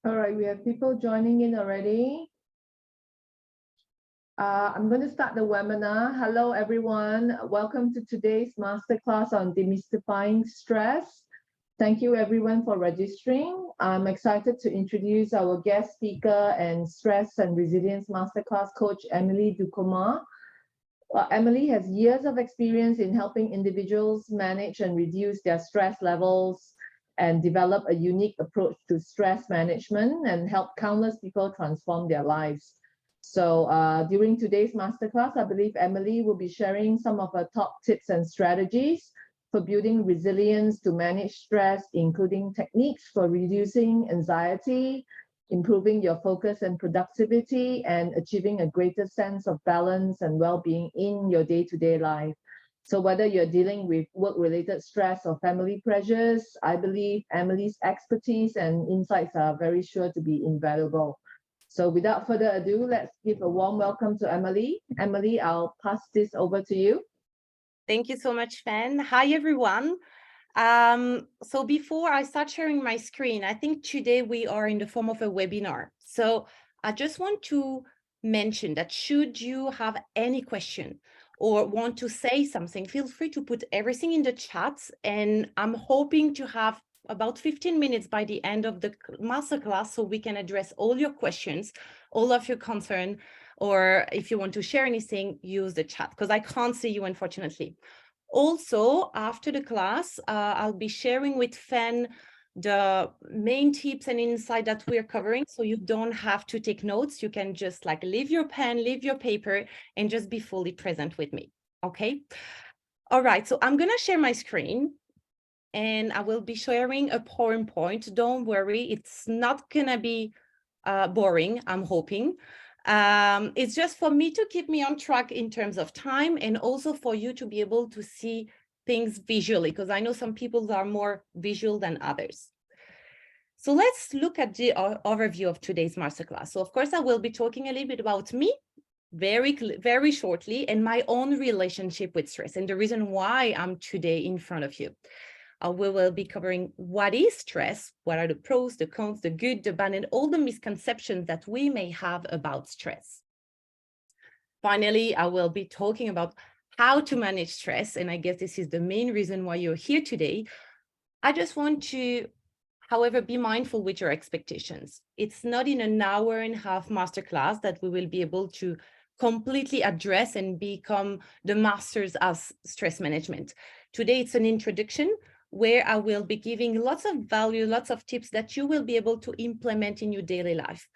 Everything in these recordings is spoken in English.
All right, we have people joining in already. I'm going to start the webinar. Hello, everyone. Welcome to today's masterclass on demystifying stress. Thank you, everyone, for registering. I'm excited to introduce our guest speaker and stress and resilience masterclass coach, Emilie Ducommun. Emilie has years of experience in helping individuals manage and reduce their stress levels and develop a unique approach to stress management and help countless people transform their lives. So during today's masterclass, I believe Emilie will be sharing some of her top tips and strategies for building resilience to manage stress, including techniques for reducing anxiety, improving your focus and productivity, and achieving a greater sense of balance and well-being in your day-to-day life. So whether you're dealing with work-related stress or family pressures, I believe Emilie's expertise and insights are very sure to be invaluable. So without further ado, let's give a warm welcome to Emilie. Emilie, I'll pass this over to you. Thank you so much, Fan. Hi, everyone. So before I start sharing my screen, I think today we are in the form of a webinar. So I just want to mention that should you have any question or want to say something, feel free to put everything in the chat. And I'm hoping to have about 15 minutes by the end of the masterclass so we can address all your questions, all of your concerns, or if you want to share anything, use the chat because I can't see you, unfortunately. Also, after the class, I'll be sharing with Fan the main tips and insight that we're covering. So you don't have to take notes. You can just like leave your pen, leave your paper, and just be fully present with me. Okay. All right. So I'm going to share my screen and I will be sharing a PowerPoint. Don't worry. It's not going to be boring, I'm hoping. It's just for me to keep me on track in terms of time and also for you to be able to see things visually, because I know some people are more visual than others. So let's look at the overview of today's masterclass. So of course, I will be talking a little bit about me very shortly and my own relationship with stress and the reason why I'm today in front of you. We will be covering what is stress, what are the pros, the cons, the good, the bad, and all the misconceptions that we may have about stress. Finally, I will be talking about how to manage stress, and I guess this is the main reason why you're here today. I just want to, however, be mindful with your expectations. It's not in an hour and a half masterclass that we will be able to completely address and become the masters of stress management. Today, it's an introduction where I will be giving lots of value, lots of tips that you will be able to implement in your daily life.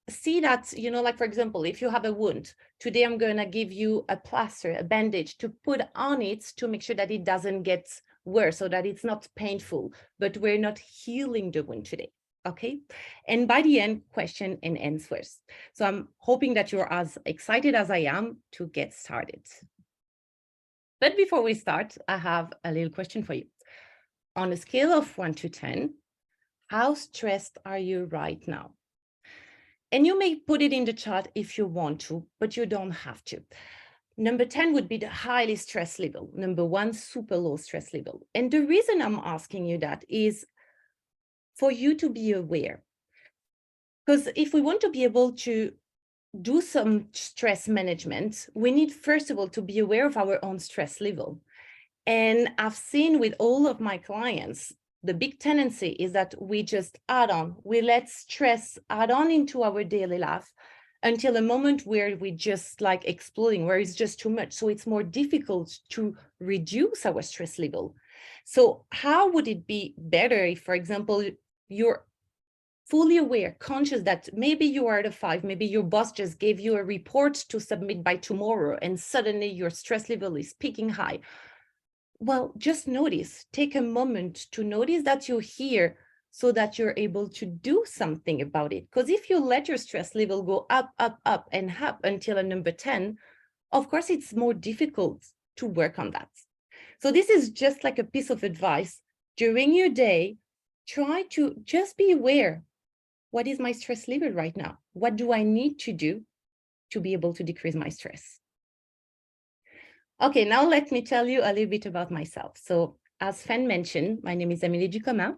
See that, like, for example, if you have a wound, today I'm going to give you a plaster, a bandage to put on it to make sure that it doesn't get worse so that it's not painful, but we're not healing the wound today. Okay. And by the end, question and answers. So I'm hoping that you're as excited as I am to get started. But before we start, I have a little question for you. On a scale of 1 to 10, how stressed are you right now? And you may put it in the chat if you want to, but you don't have to. Number 10 would be the highly stress level. Number 1, super low stress level. And the reason I'm asking you that is for you to be aware. Because if we want to be able to do some stress management, we need, first of all, to be aware of our own stress level. And I've seen with all of my clients, the big tendency is that we just add on, we let stress add on into our daily life until a moment where we just like exploding, where it's just too much. So it's more difficult to reduce our stress level. So how would it be better if, for example, you're fully aware, conscious that maybe you are at a 5, maybe your boss just gave you a report to submit by tomorrow and suddenly your stress level is peaking high. Well, just notice, take a moment to notice that you're here so that you're able to do something about it. Because if you let your stress level go up, and up until a number 10, of course, it's more difficult to work on that. So this is just like a piece of advice. During your day, try to just be aware. What is my stress level right now? What do I need to do to be able to decrease my stress? Okay, now let me tell you a little bit about myself. So as Fan mentioned, my name is Emilie Ducommun.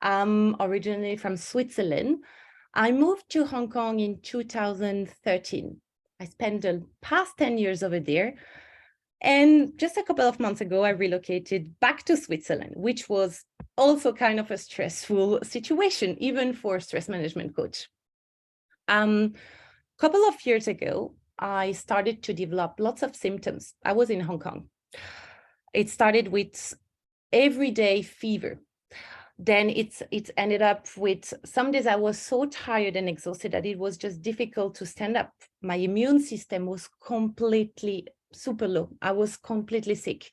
I'm originally from Switzerland. I moved to Hong Kong in 2013. I spent the past 10 years over there. And just a couple of months ago, I relocated back to Switzerland, which was also kind of a stressful situation, even for a stress management coach. Couple of years ago, I started to develop lots of symptoms. I was in Hong Kong. It started with everyday fever. Then it's ended up with some days I was so tired and exhausted that it was just difficult to stand up. My immune system was completely super low. I was completely sick.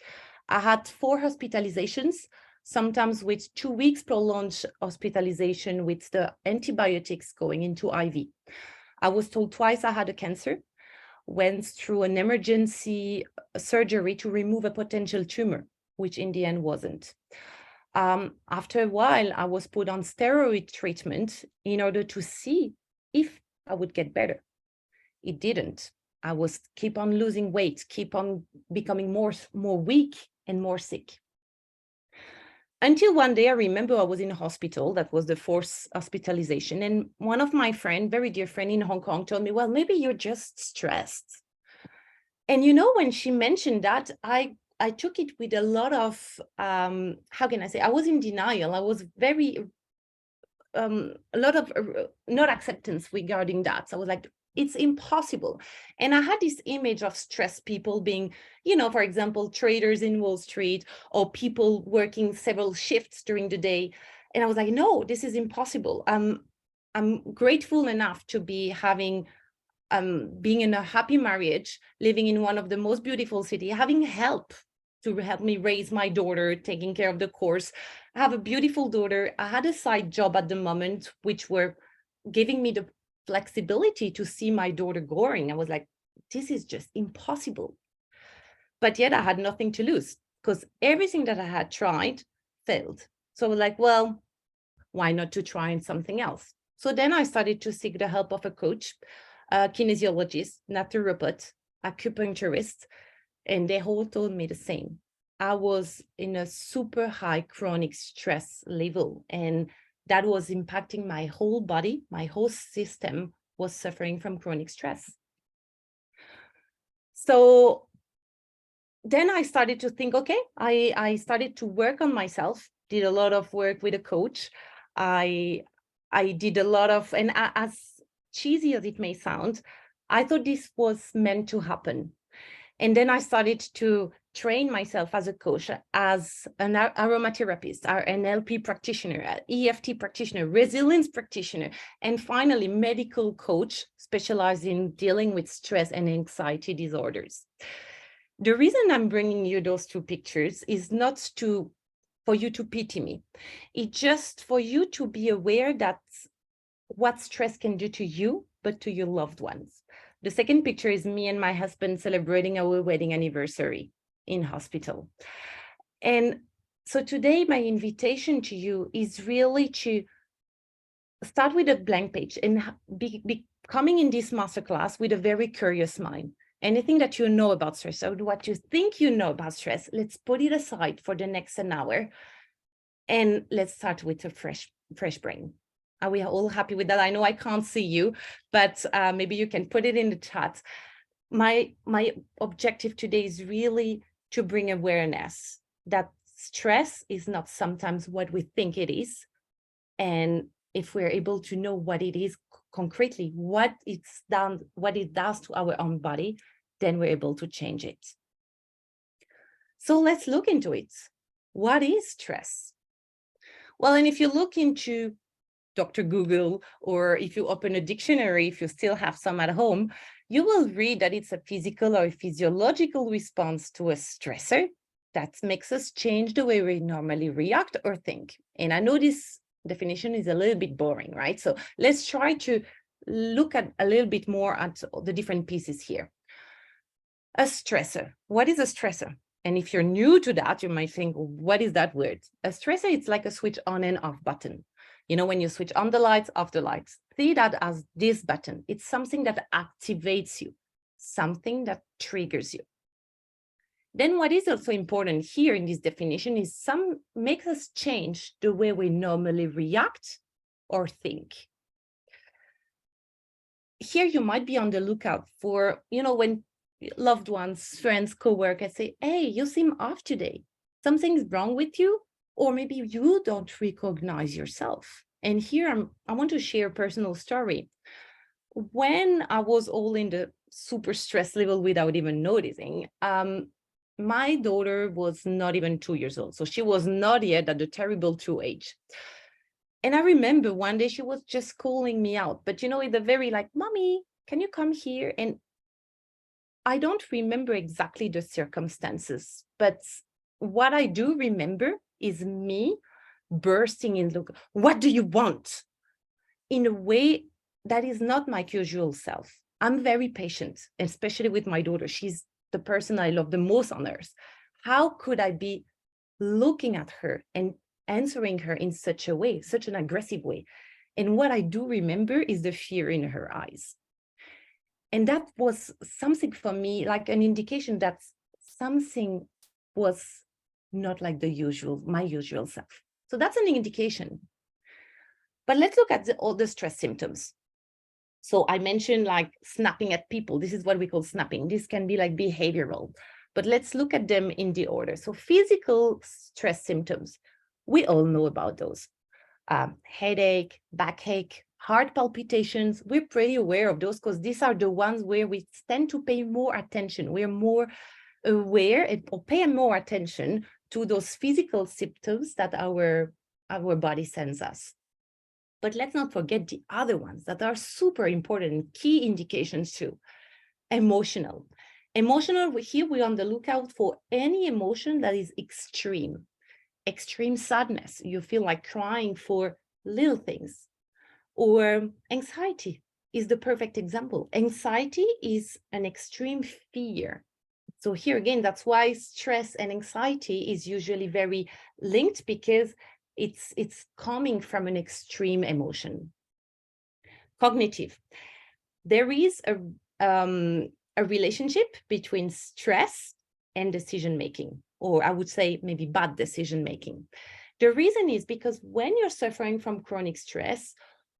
I had 4 hospitalizations, sometimes with 2 weeks prolonged hospitalization with the antibiotics going into IV. I was told twice I had a cancer, went through an emergency surgery to remove a potential tumor, which in the end wasn't. After a while, I was put on steroid treatment in order to see if I would get better. It didn't. I was keep on losing weight, keep on becoming more weak and more sick. Until one day, I remember I was in a hospital. That was the 4th hospitalization. And one of my friends, very dear friend in Hong Kong, told me, well, maybe you're just stressed. And you know, when she mentioned that, I took it with a lot of, how can I say, I was in denial. I was very, a lot of not acceptance regarding that. So I was like, it's impossible. And I had this image of stressed people being, you know, for example, traders in Wall Street or people working several shifts during the day. And I was like, no, this is impossible. I'm grateful enough to be having being in a happy marriage, living in one of the most beautiful cities, having help to help me raise my daughter, taking care of the course. I have a beautiful daughter. I had a side job at the moment, which were giving me the flexibility to see my daughter growing. I was like, this is just impossible. But yet I had nothing to lose because everything that I had tried failed. So I was like, well, why not to try something else? So then I started to seek the help of a coach, a kinesiologist, naturopath, acupuncturist, and they all told me the same. I was in a super high chronic stress level, and that was impacting my whole body. My whole system was suffering from chronic stress. So then I started to think, okay, I started to work on myself, did a lot of work with a coach. I did a lot of, and as cheesy as it may sound, I thought this was meant to happen. And then I started to train myself as a coach, as an aromatherapist, an NLP practitioner, an EFT practitioner, resilience practitioner, and finally medical coach specialized in dealing with stress and anxiety disorders. The reason I'm bringing you those 2 pictures is not for you to pity me. It's just for you to be aware that what stress can do to you, but to your loved ones. The second picture is me and my husband celebrating our wedding anniversary in hospital. And so today, my invitation to you is really to start with a blank page and be coming in this masterclass with a very curious mind. Anything that you know about stress, or what you think you know about stress, let's put it aside for the next an hour. And let's start with a fresh brain. Are we all happy with that? I know I can't see you, but maybe you can put it in the chat. My objective today is really to bring awareness that stress is not sometimes what we think it is. And if we're able to know what it is concretely, what it does to our own body, then we're able to change it. So let's look into it. What is stress? Well, and if you look into Dr. Google, or if you open a dictionary, if you still have some at home, you will read that it's a physical or physiological response to a stressor that makes us change the way we normally react or think. And I know this definition is a little bit boring, right? So let's try to look at a little bit more at the different pieces here. A stressor. What is a stressor? And if you're new to that, you might think, what is that word? A stressor, it's like a switch on and off button. You know, when you switch on the lights, off the lights, see that as this button. It's something that activates you, something that triggers you. Then what is also important here in this definition is some makes us change the way we normally react or think. Here you might be on the lookout for, when loved ones, friends, co-workers say, hey, you seem off today. Something's wrong with you, or maybe you don't recognize yourself. And here I want to share a personal story. When I was all in the super stress level without even noticing, my daughter was not even 2 years old. So she was not yet at the terrible 2 age. And I remember one day she was just calling me out, but in the very like, mommy, can you come here? And I don't remember exactly the circumstances, but what I do remember is me bursting in, look, what do you want? In a way that is not my usual self. I'm very patient, especially with my daughter. She's the person I love the most on earth. How could I be looking at her and answering her in such a way, such an aggressive way? And what I do remember is the fear in her eyes. And that was something for me, like an indication that something was not like my usual self. So that's an indication. But let's look at all the stress symptoms. So I mentioned like snapping at people. This is what we call snapping. This can be like behavioral, but let's look at them in the order. So physical stress symptoms, we all know about those. Headache, backache, heart palpitations. We're pretty aware of those because these are the ones where we tend to pay more attention. We're more aware or pay more attention to those physical symptoms that our body sends us. But let's not forget the other ones that are super important and key indications too. Emotional. Emotional, here we're on the lookout for any emotion that is extreme. Extreme sadness. You feel like crying for little things. Or anxiety is the perfect example. Anxiety is an extreme fear. So here again, that's why stress and anxiety is usually very linked, because it's coming from an extreme emotion. Cognitive. There is a relationship between stress and decision-making, or I would say maybe bad decision-making. The reason is because when you're suffering from chronic stress,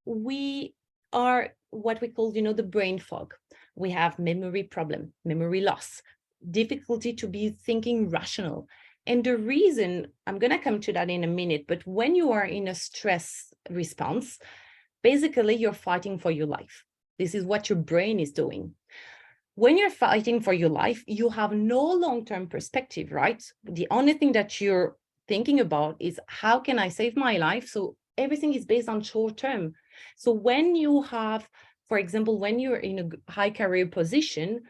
we are what we call, the brain fog. We have memory problem, memory loss, difficulty to be thinking rational. And the reason, I'm going to come to that in a minute, but when you are in a stress response, basically you're fighting for your life. This is what your brain is doing. When you're fighting for your life, you have no long-term perspective, right? The only thing that you're thinking about is how can I save my life? So everything is based on short-term. So when you have, for example, when you're in a high career position,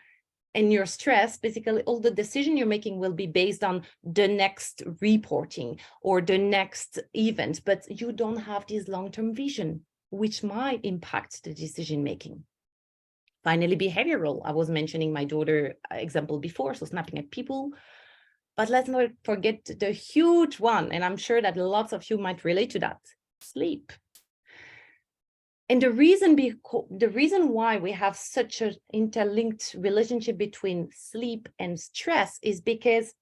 and you're stressed, basically all the decision you're making will be based on the next reporting or the next event, but you don't have this long-term vision, which might impact the decision making. Finally, behavioral. I was mentioning my daughter example before, so snapping at people. But let's not forget the huge one, and I'm sure that lots of you might relate to that: sleep. And the reason why we have such an interlinked relationship between sleep and stress is because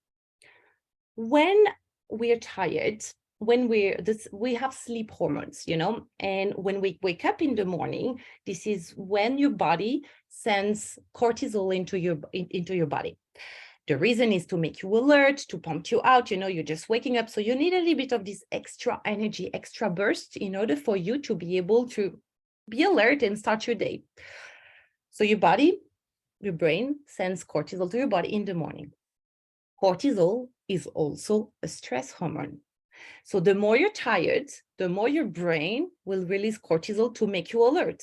when we're tired, we have sleep hormones, and when we wake up in the morning, this is when your body sends cortisol into your body. The reason is to make you alert, to pump you out, you're just waking up. So you need a little bit of this extra energy, extra burst in order for you to be able to be alert and start your day. So your brain sends cortisol to your body in the morning. Cortisol is also a stress hormone. So the more you're tired, the more your brain will release cortisol to make you alert.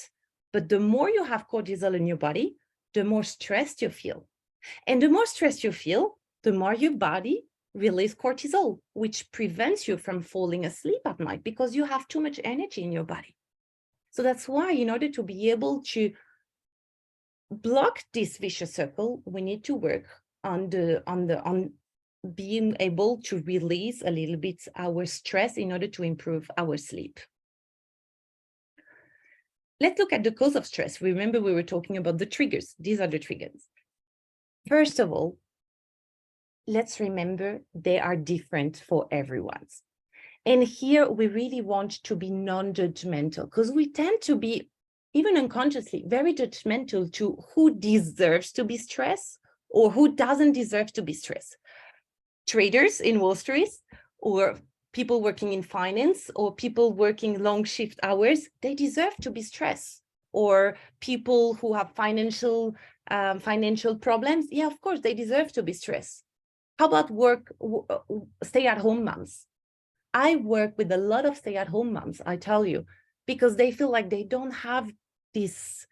But the more you have cortisol in your body, the more stressed you feel. And the more stressed you feel, the more your body releases cortisol, which prevents you from falling asleep at night because you have too much energy in your body. So that's why, in order to be able to block this vicious circle, we need to work on being able to release a little bit our stress in order to improve our sleep. Let's look at the cause of stress. Remember, we were talking about the triggers. These are the triggers. First of all, let's remember they are different for everyone. And here we really want to be non-judgmental, because we tend to be, even unconsciously, very judgmental to who deserves to be stressed or who doesn't deserve to be stressed. Traders in Wall Street, or people working in finance, or people working long shift hours, they deserve to be stressed. Or people who have financial problems, yeah, of course, they deserve to be stressed. How about stay-at-home moms? I work with a lot of stay-at-home moms, I tell you, because they feel like they don't have this,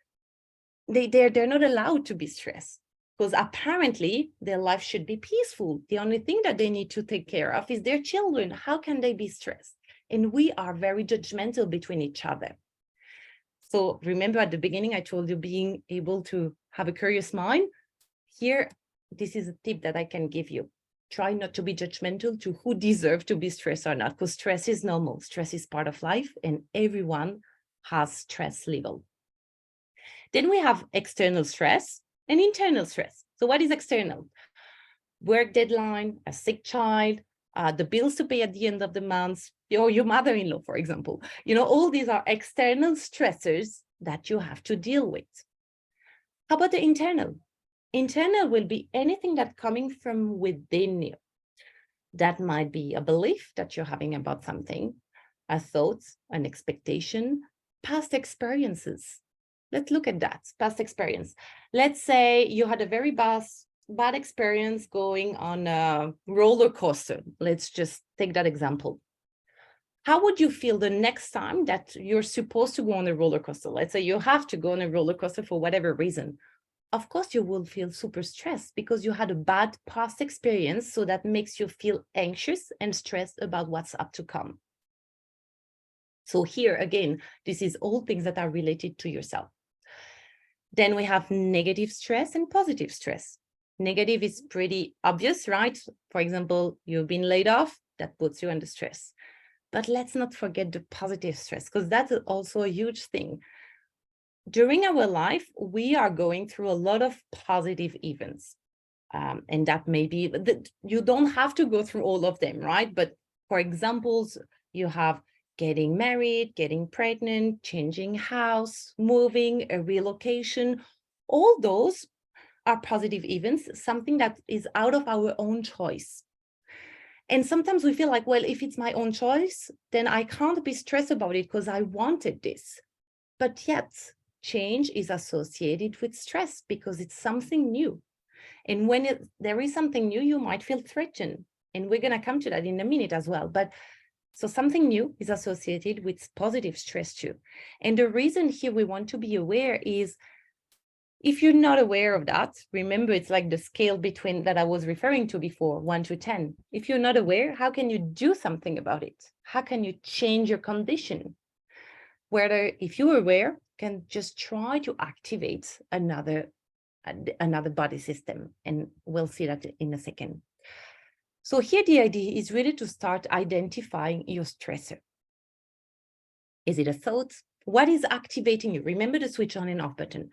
they're not allowed to be stressed, because apparently their life should be peaceful. The only thing that they need to take care of is their children. How can they be stressed? And we are very judgmental between each other. So remember at the beginning, I told you being able to have a curious mind. Here, this is a tip that I can give you. Try not to be judgmental to who deserves to be stressed or not, because stress is normal. Stress is part of life, and everyone has stress level. Then we have external stress and internal stress. So what is external? Work deadline, a sick child, the bills to pay at the end of the month, or your mother-in-law, for example. All these are external stressors that you have to deal with. How about the internal? Internal will be anything that's coming from within you. That might be a belief that you're having about something, a thought, an expectation, past experiences. Let's look at that, past experience. Let's say you had a very bad experience going on a roller coaster. Let's just take that example. How would you feel the next time that you're supposed to go on a roller coaster? Let's say you have to go on a roller coaster for whatever reason. Of course, you will feel super stressed because you had a bad past experience. So that makes you feel anxious and stressed about what's up to come. So here again, this is all things that are related to yourself. Then we have negative stress and positive stress. Negative is pretty obvious, right? For example, you've been laid off, that puts you under stress. But let's not forget the positive stress, because that's also a huge thing. During our life, we are going through a lot of positive events. And that may be, you don't have to go through all of them, right? But for examples, you have getting married, getting pregnant, changing house, moving, a relocation. All those are positive events, something that is out of our own choice. And sometimes we feel like, well, if it's my own choice, then I can't be stressed about it because I wanted this. But yet, change is associated with stress because it's something new. And when there is something new, you might feel threatened. And we're going to come to that in a minute as well. But so something new is associated with positive stress too. And the reason here we want to be aware is, if you're not aware of that, remember, it's like the scale between that I was referring to before, 1 to 10. If you're not aware, how can you do something about it? How can you change your condition? Whether if you're aware, can just try to activate another body system. And we'll see that in a second. So here the idea is really to start identifying your stressor. Is it a thought? What is activating you? Remember the switch on and off button.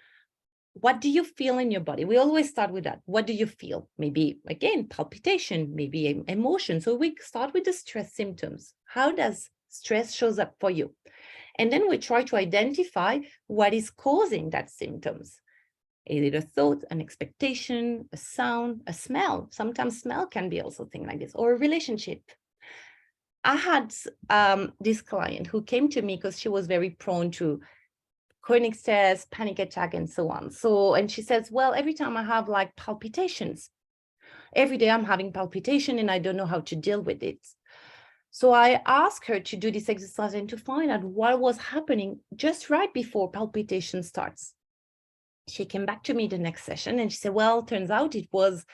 What do you feel in your body? We always start with that. What do you feel? Maybe, again, palpitation, maybe emotion. So we start with the stress symptoms. How does stress shows up for you? And then we try to identify what is causing that symptoms. Is it a thought, an expectation, a sound, a smell? Sometimes smell can be also a thing like this, or a relationship. I had this client who came to me because she was very prone to chronic stress, panic attack, and so on. And she says, well, every time I have like palpitations, every day I'm having palpitation and I don't know how to deal with it. So I asked her to do this exercise and to find out what was happening just right before palpitation starts. She came back to me the next session and she said, well, turns out it was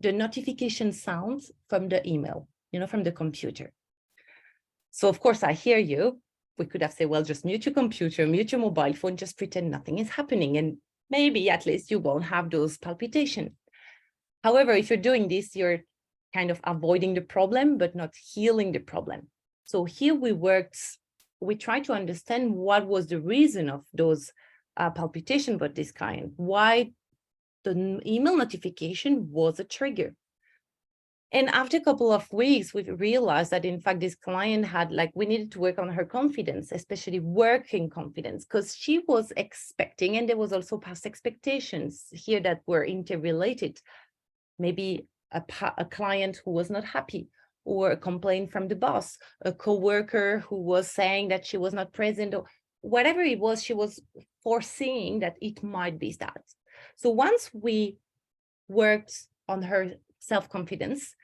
the notification sounds from the email, from the computer. So of course I hear you. We could have said, well, just mute your computer, mute your mobile phone, just pretend nothing is happening. And maybe at least you won't have those palpitations. However, if you're doing this, you're kind of avoiding the problem, but not healing the problem. So here we try to understand what was the reason of those palpitations of this kind, why the email notification was a trigger. And after a couple of weeks, we realized that in fact, this client had we needed to work on her confidence, especially working confidence, because she was expecting, and there was also past expectations here that were interrelated. Maybe a client who was not happy, or a complaint from the boss, a coworker who was saying that she was not present, or whatever it was, she was foreseeing that it might be that. So once we worked on her self-confidence,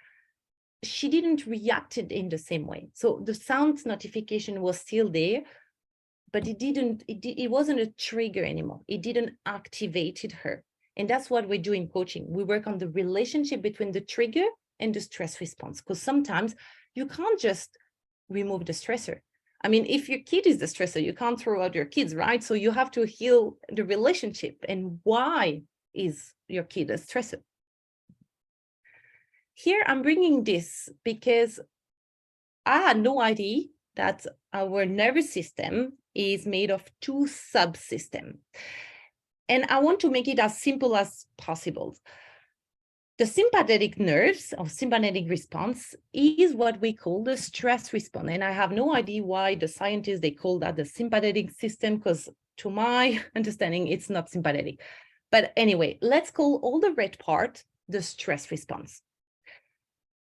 she didn't react in the same way. So the sound notification was still there, but it wasn't a trigger anymore. It didn't activate her. And that's what we do in coaching. We work on the relationship between the trigger and the stress response, because sometimes you can't just remove the stressor. I mean, if your kid is the stressor, you can't throw out your kids, right? So you have to heal the relationship. And why is your kid a stressor? Here, I'm bringing this because I had no idea that our nervous system is made of 2 subsystems. And I want to make it as simple as possible. The sympathetic nerves or sympathetic response is what we call the stress response. And I have no idea why the scientists, they call that the sympathetic system, because to my understanding, it's not sympathetic. But anyway, let's call all the red part the stress response.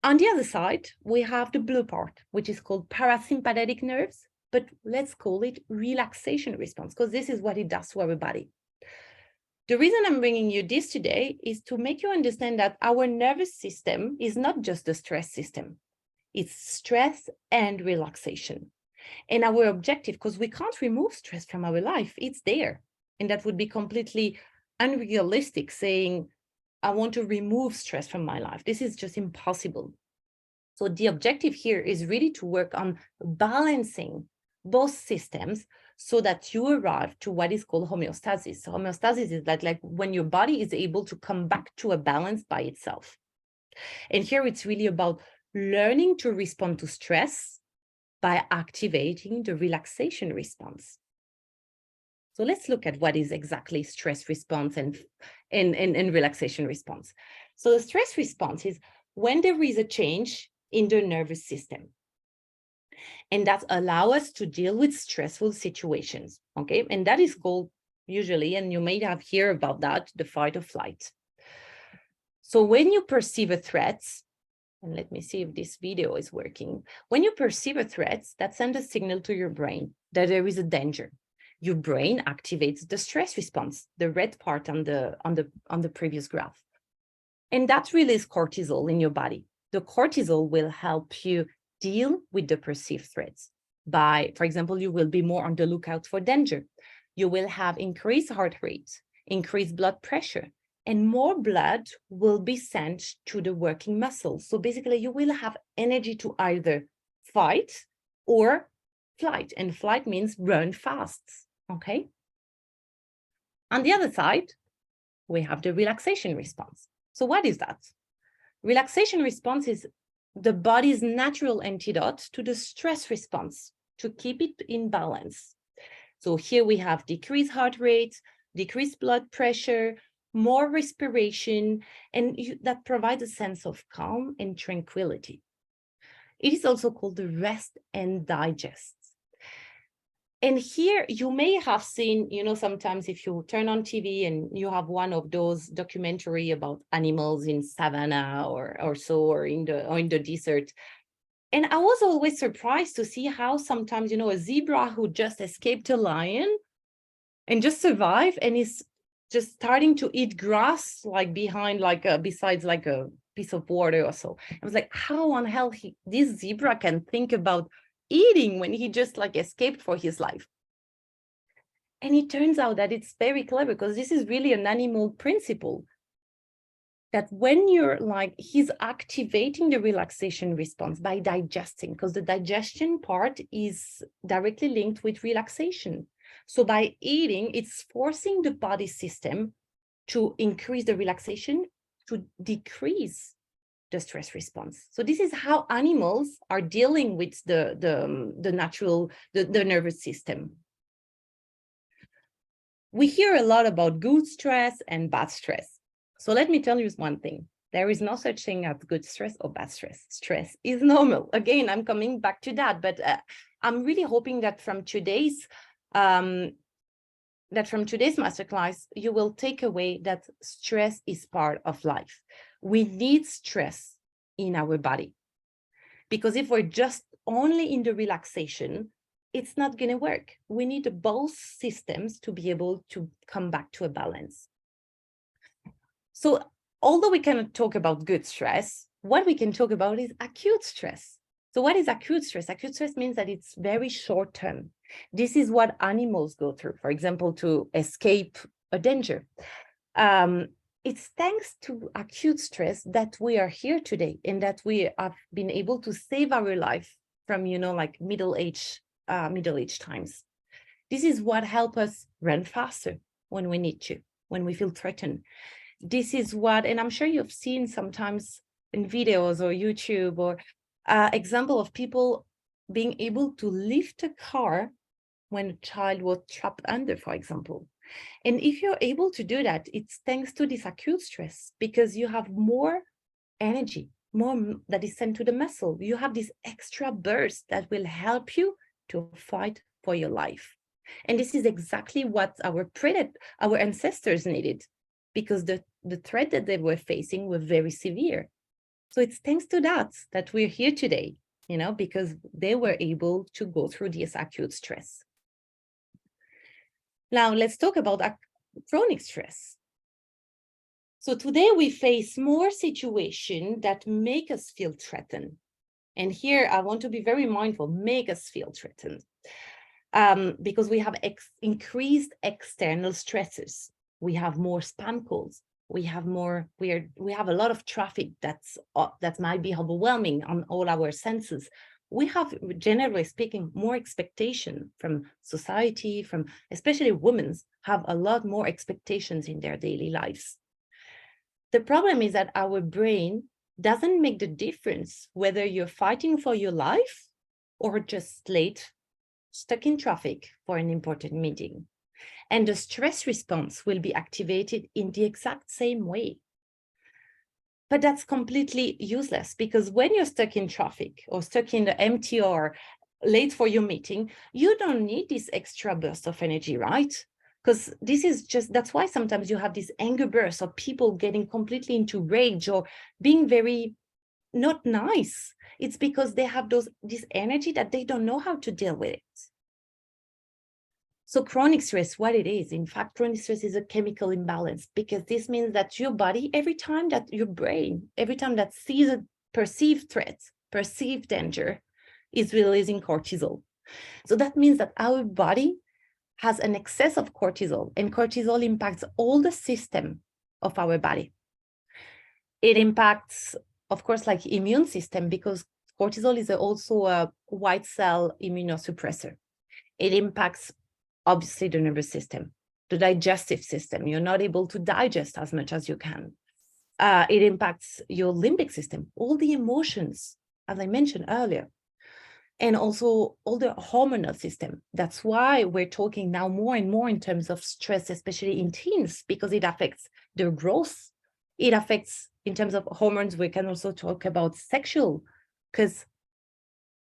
On the other side, we have the blue part, which is called parasympathetic nerves, but let's call it relaxation response, because this is what it does to our body. The reason I'm bringing you this today is to make you understand that our nervous system is not just the stress system. It's stress and relaxation. And our objective, because we can't remove stress from our life, it's there. And that would be completely unrealistic saying, I want to remove stress from my life. This is just impossible. So the objective here is really to work on balancing both systems so that you arrive to what is called homeostasis. So homeostasis is like when your body is able to come back to a balance by itself. And here it's really about learning to respond to stress by activating the relaxation response. So let's look at what is exactly stress response and relaxation response. So the stress response is when there is a change in the nervous system. And that allows us to deal with stressful situations, okay? And that is called usually, and you may have heard about that, the fight or flight. So when you perceive a threat, and let me see if this video is working. When you perceive a threat, that sends a signal to your brain that there is a danger. Your brain activates the stress response, the red part on the previous graph. And that releases cortisol in your body. The cortisol will help you deal with the perceived threats. By, for example, you will be more on the lookout for danger. You will have increased heart rate, increased blood pressure, and more blood will be sent to the working muscles. So basically, you will have energy to either fight or flight. And flight means run fast, okay? On the other side, we have the relaxation response. So what is that? Relaxation response is the body's natural antidote to the stress response to keep it in balance. So here we have decreased heart rate, decreased blood pressure, more respiration, and that provides a sense of calm and tranquility. It is also called the rest and digest. And here you may have seen, sometimes if you turn on TV and you have one of those documentary about animals in savannah or in the desert. And I was always surprised to see how sometimes, a zebra who just escaped a lion and just survived and is just starting to eat grass, besides a piece of water or so. I was like, how on hell this zebra can think about eating when he just escaped for his life? And it turns out that it's very clever, because this is really an animal principle, that when you're he's activating the relaxation response by digesting, because the digestion part is directly linked with relaxation. So by eating, it's forcing the body system to increase the relaxation to decrease the stress response. So this is how animals are dealing with the nervous system. We hear a lot about good stress and bad stress. So let me tell you one thing. There is no such thing as good stress or bad stress. Stress is normal. Again, I'm coming back to that, but I'm really hoping that from today's masterclass, you will take away that stress is part of life. We need stress in our body, because if we're just only in the relaxation, it's not going to work. We need both systems to be able to come back to a balance. So although we cannot talk about good stress, what we can talk about is acute stress. So what is acute stress? Acute stress means that it's very short term. This is what animals go through, for example, to escape a danger. It's thanks to acute stress that we are here today, and that we have been able to save our life from, like middle age times. This is what helps us run faster when we need to, when we feel threatened. This is what, and I'm sure you've seen sometimes in videos or YouTube or example of people being able to lift a car when a child was trapped under, for example. And if you're able to do that, it's thanks to this acute stress, because you have more energy, more that is sent to the muscle. You have this extra burst that will help you to fight for your life. And this is exactly what our ancestors needed, because the threat that they were facing were very severe. So it's thanks to that we're here today, because they were able to go through this acute stress. Now let's talk about chronic stress. So today we face more situations that make us feel threatened. And here I want to be very mindful, make us feel threatened. Because we have increased external stresses. We have more spam calls. We have a lot of traffic that might be overwhelming on all our senses. We have, generally speaking, more expectation from society, from especially women have a lot more expectations in their daily lives. The problem is that our brain doesn't make the difference whether you're fighting for your life or just late, stuck in traffic for an important meeting. And the stress response will be activated in the exact same way. But that's completely useless, because when you're stuck in traffic or stuck in the MTR, late for your meeting, you don't need this extra burst of energy, right? Because that's why sometimes you have this anger burst of people getting completely into rage or being very not nice. It's because they have this energy that they don't know how to deal with it. So chronic stress, what it is, in fact, chronic stress is a chemical imbalance, because this means that your body, every time that your brain, every time that sees a perceived threat, perceived danger, is releasing cortisol. So that means that our body has an excess of cortisol, and cortisol impacts all the system of our body. It impacts, of course, like immune system, because cortisol is also a white cell immunosuppressor. It impacts obviously the nervous system, the digestive system. You're not able to digest as much as you can. It impacts your limbic system, all the emotions, as I mentioned earlier, and also all the hormonal system. That's why we're talking now more and more in terms of stress, especially in teens, because it affects their growth. It affects, in terms of hormones, we can also talk about sexual, because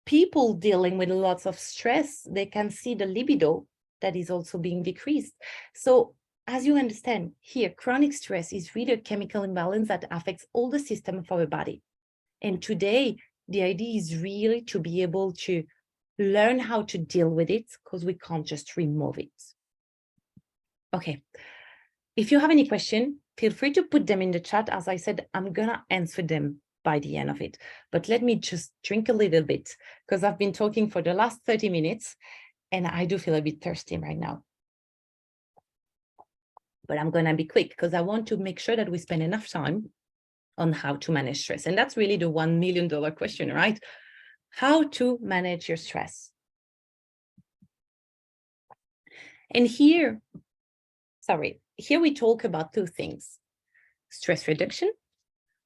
people dealing with lots of stress, they can see the libido that is also being decreased. So as you understand here, chronic stress is really a chemical imbalance that affects all the system of our body. And today, the idea is really to be able to learn how to deal with it, because we can't just remove it. Okay, if you have any question, feel free to put them in the chat. As I said, I'm gonna answer them by the end of it. But let me just drink a little bit, because I've been talking for the last 30 minutes. And I do feel a bit thirsty right now. But I'm going to be quick, because I want to make sure that we spend enough time on how to manage stress. And that's really the $1 million question, right? How to manage your stress. And here we talk about two things: stress reduction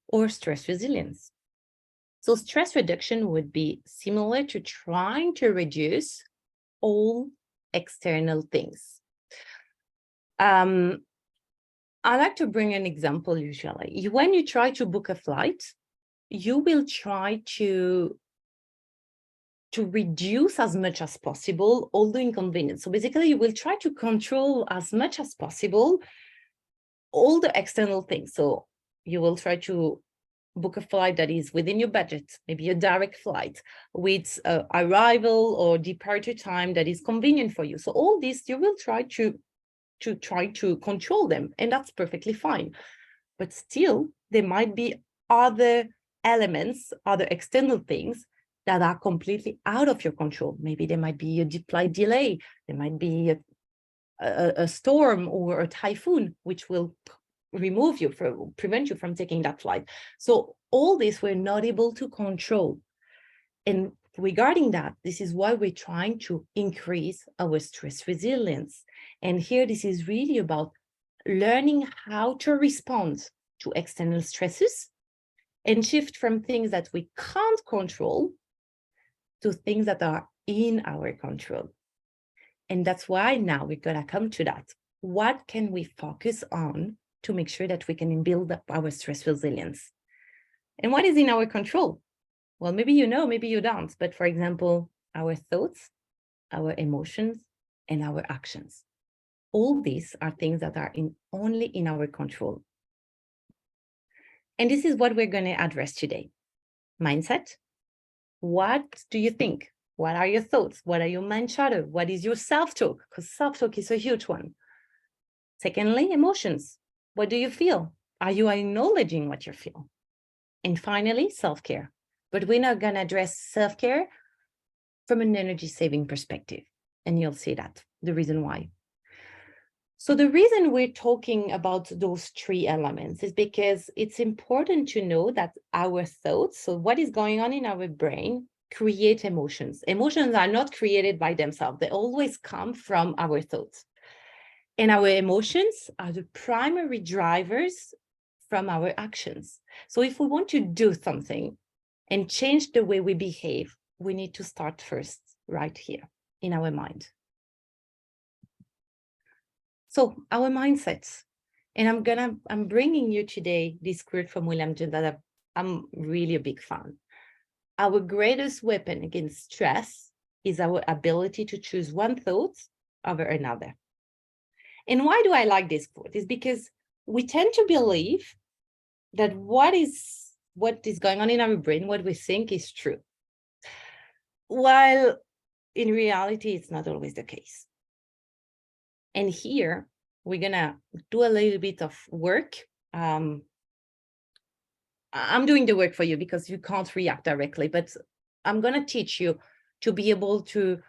or stress resilience. So stress reduction would be similar to trying to reduce all external things. I like to bring an example usually. When you try to book a flight, you will try to reduce as much as possible all the inconvenience. So basically, you will try to control as much as possible all the external things. So you will try to book a flight that is within your budget, maybe a direct flight with arrival or departure time that is convenient for you. So all this, you will try to control them, and that's perfectly fine. But still, there might be other elements, other external things that are completely out of your control. Maybe there might be a flight delay, there might be a storm or a typhoon, which will prevent you from taking that flight. So all this we're not able to control. And regarding that, this is why we're trying to increase our stress resilience. And here, this is really about learning how to respond to external stresses and shift from things that we can't control to things that are in our control. And that's why now we're going to come to that. What can we focus on to make sure that we can build up our stress resilience? And what is in our control? Well, maybe you know, maybe you don't. But for example, our thoughts, our emotions, and our actions. All these are things that are only in our control. And this is what we're going to address today. Mindset. What do you think? What are your thoughts? What are your mind chatter? What is your self-talk? Because self-talk is a huge one. Secondly, emotions. What do you feel? Are you acknowledging what you feel? And finally, self-care. But we're not going to address self-care from an energy-saving perspective. And you'll see that, the reason why. So the reason we're talking about those three elements is because it's important to know that our thoughts, so what is going on in our brain, create emotions. Emotions are not created by themselves. They always come from our thoughts. And our emotions are the primary drivers from our actions. So if we want to do something and change the way we behave, we need to start first right here in our mind. So our mindsets, and I'm bringing you today this quote from William James that I'm really a big fan. Our greatest weapon against stress is our ability to choose one thought over another. And why do I like this quote? Is because we tend to believe that what is going on in our brain, what we think is true, while in reality, it's not always the case. And here, we're going to do a little bit of work. I'm doing the work for you because you can't react directly, but I'm going to teach you to be able to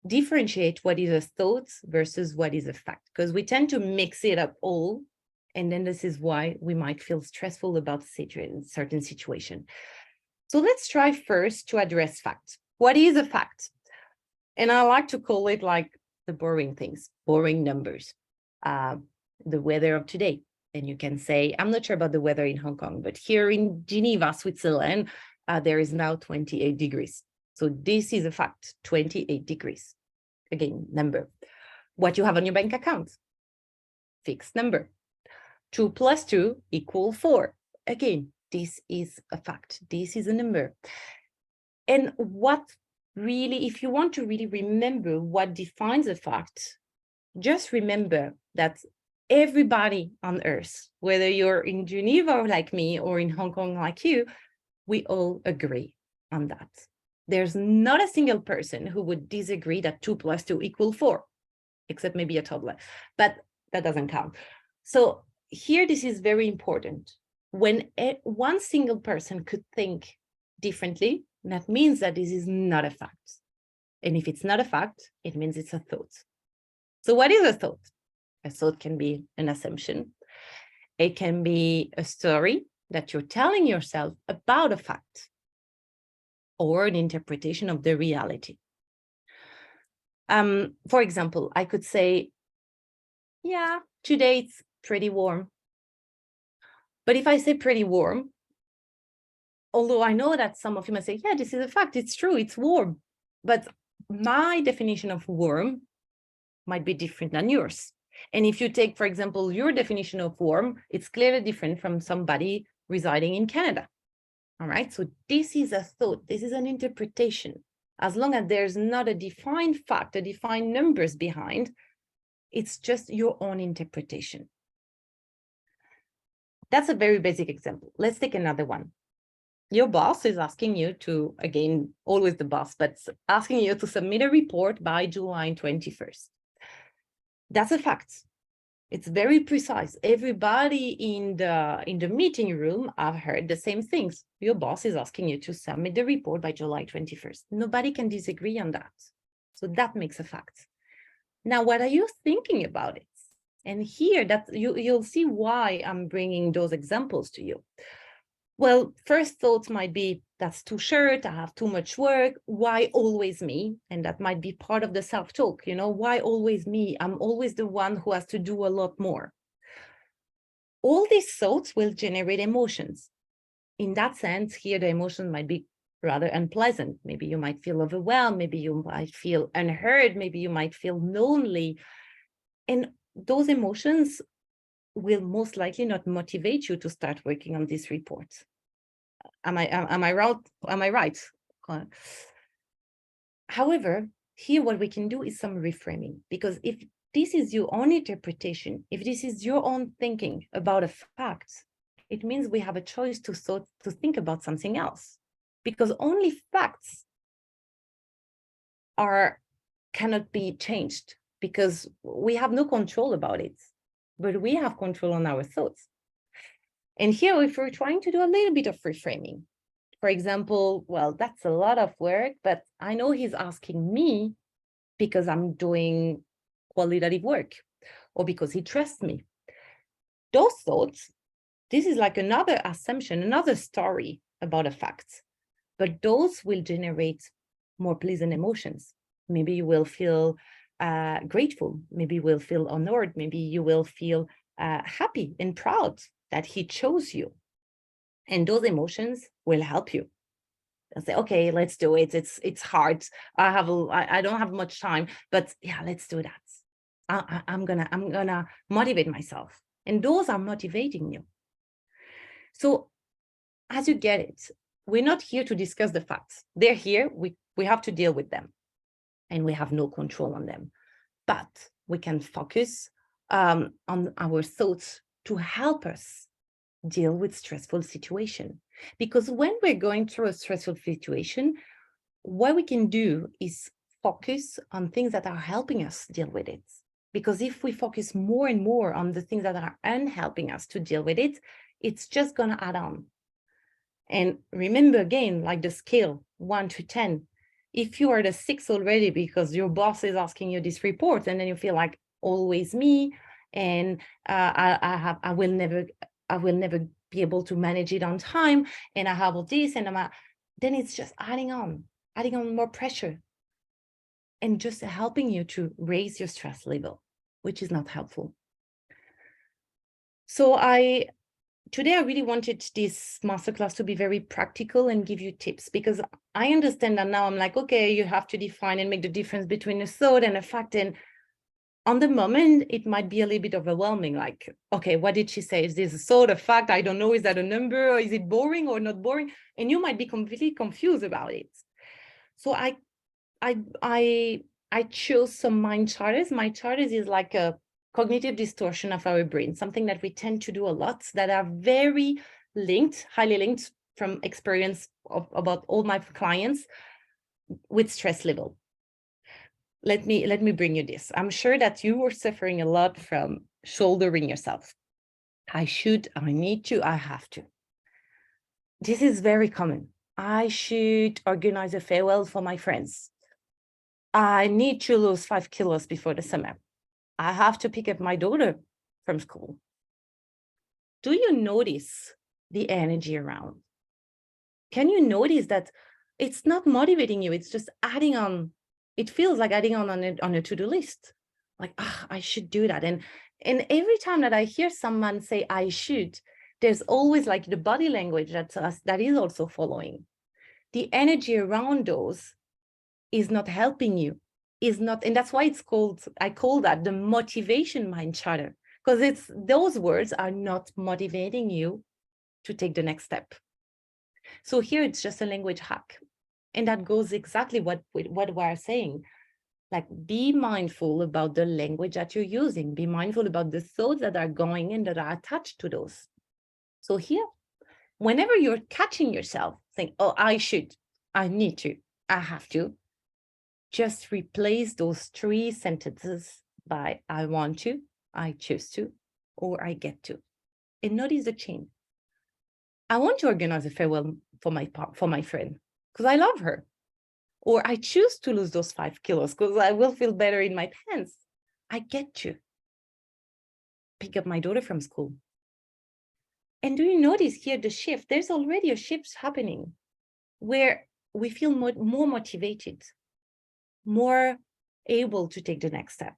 differentiate what is a thought versus what is a fact, because we tend to mix it up all. And then this is why we might feel stressful about certain situation. So let's try first to address fact. What is a fact? And I like to call it like the boring things, boring numbers, the weather of today. And you can say, I'm not sure about the weather in Hong Kong, but here in Geneva, Switzerland, there is now 28 degrees. So this is a fact, 28 degrees. Again, number. What you have on your bank account, fixed number. 2 + 2 = 4. Again, this is a fact. This is a number. And what really, if you want to really remember what defines a fact, just remember that everybody on Earth, whether you're in Geneva like me or in Hong Kong like you, we all agree on that. There's not a single person who would disagree that 2 + 2 = 4, except maybe a toddler, but that doesn't count. So here, this is very important. When one single person could think differently, that means that this is not a fact. And if it's not a fact, it means it's a thought. So what is a thought? A thought can be an assumption. It can be a story that you're telling yourself about a fact, or an interpretation of the reality. For example, I could say, yeah, today it's pretty warm. But if I say pretty warm, although I know that some of you might say, yeah, this is a fact, it's true, it's warm. But my definition of warm might be different than yours. And if you take, for example, your definition of warm, it's clearly different from somebody residing in Canada. All right, so this is a thought, this is an interpretation. As long as there's not a defined fact, a defined numbers behind, it's just your own interpretation. That's a very basic example. Let's take another one. Your boss is asking you to, again, always the boss, but asking you to submit a report by July 21st. That's a fact. It's very precise. Everybody in the meeting room, I've heard the same things. Your boss is asking you to submit the report by July 21st. Nobody can disagree on that. So that makes a fact. Now, what are you thinking about it? And here, you'll see why I'm bringing those examples to you. Well, first thoughts might be, that's too short, I have too much work, why always me? And that might be part of the self-talk, why always me? I'm always the one who has to do a lot more. All these thoughts will generate emotions. In that sense, here the emotion might be rather unpleasant. Maybe you might feel overwhelmed, maybe you might feel unheard, maybe you might feel lonely. And those emotions will most likely not motivate you to start working on this report. Am I right? However, here what we can do is some reframing, because if this is your own interpretation, if this is your own thinking about a fact, it means we have a choice to think about something else, because only facts cannot be changed, because we have no control about it, but we have control on our thoughts. And here, if we're trying to do a little bit of reframing, for example, well, that's a lot of work, but I know he's asking me because I'm doing qualitative work, or because he trusts me. Those thoughts, this is like another assumption, another story about a fact, but those will generate more pleasant emotions. Maybe you will feel grateful, maybe you will feel honored, maybe you will feel happy and proud that he chose you. And those emotions will help you. They'll say, okay, let's do it. It's hard. I don't have much time, but yeah, let's do that. I'm gonna motivate myself. And those are motivating you. So as you get it, we're not here to discuss the facts. They're here, we have to deal with them, and we have no control on them. But we can focus on our thoughts to help us deal with stressful situation. Because when we're going through a stressful situation, what we can do is focus on things that are helping us deal with it. Because if we focus more and more on the things that are unhelping us to deal with it, it's just going to add on. And remember again, like the scale 1 to 10, if you are the 6 already because your boss is asking you this report, and then you feel like always me, and I will never be able to manage it on time, and I have all this, and then it's just adding on more pressure, and just helping you to raise your stress level, which is not helpful. So today I really wanted this masterclass to be very practical and give you tips, because I understand that now I'm like, okay, you have to define and make the difference between a thought and a fact. And on the moment, it might be a little bit overwhelming. Like, okay, what did she say? Is this a thought, a fact? I don't know. Is that a number? Or is it boring or not boring? And you might be completely confused about it. So I chose some mind charters. Mind charters is like a cognitive distortion of our brain, something that we tend to do a lot, that are very linked, highly linked from experience about all my clients with stress level. Let me bring you this. I'm sure that you were suffering a lot from shouldering yourself. I should, I need to, I have to. This is very common. I should organize a farewell for my friends. I need to lose 5 kilos before the summer. I have to pick up my daughter from school. Do you notice the energy around? Can you notice that it's not motivating you? It's just adding on. It feels like adding on a to-do list. Like, I should do that. And every time that I hear someone say I should, there's always like the body language that is also following. The energy around those is not helping you. is not, and that's why it's called, I call that the motivation mind chatter, because it's those words are not motivating you to take the next step. So here it's just a language hack. And that goes exactly what we're saying. Like, be mindful about the language that you're using. Be mindful about the thoughts that are going in that are attached to those. So here, whenever you're catching yourself saying, oh, I should, I need to, I have to, just replace those 3 sentences by I want to, I choose to, or I get to. And notice the change. I want to organize a farewell for my friend because I love her. Or I choose to lose those 5 kilos because I will feel better in my pants. I get to pick up my daughter from school. And do you notice here the shift? There's already a shift happening where we feel more motivated, more able to take the next step.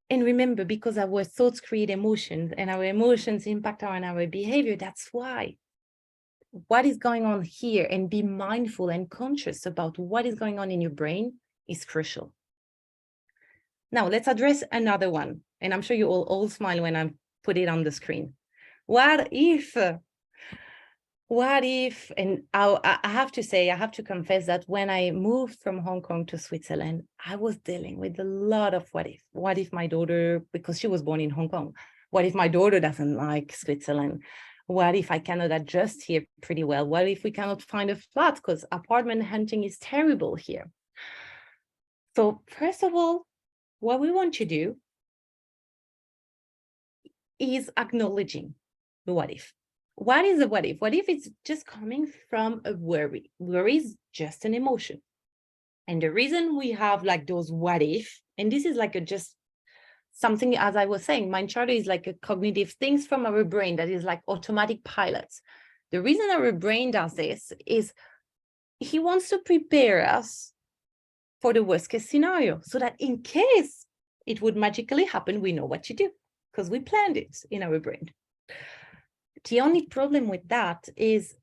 And remember, because our thoughts create emotions and our emotions impact on our behavior, that's why. What is going on here, and be mindful and conscious about what is going on in your brain is crucial. Now, let's address another one. And I'm sure you all smile when I put it on the screen. What if, and I have to say, I have to confess that when I moved from Hong Kong to Switzerland, I was dealing with a lot of what if. What if my daughter, because she was born in Hong Kong, what if my daughter doesn't like Switzerland? What if I cannot adjust here pretty well? What if we cannot find a flat because apartment hunting is terrible here? So first of all, what we want to do is acknowledging the what if. What is a what if? What if it's just coming from a worry? Worry is just an emotion. And the reason we have like those what if, and this is like just something, as I was saying, mind chatter is like a cognitive things from our brain that is like automatic pilots. The reason our brain does this is he wants to prepare us for the worst case scenario so that in case it would magically happen, we know what to do because we planned it in our brain. The only problem with that is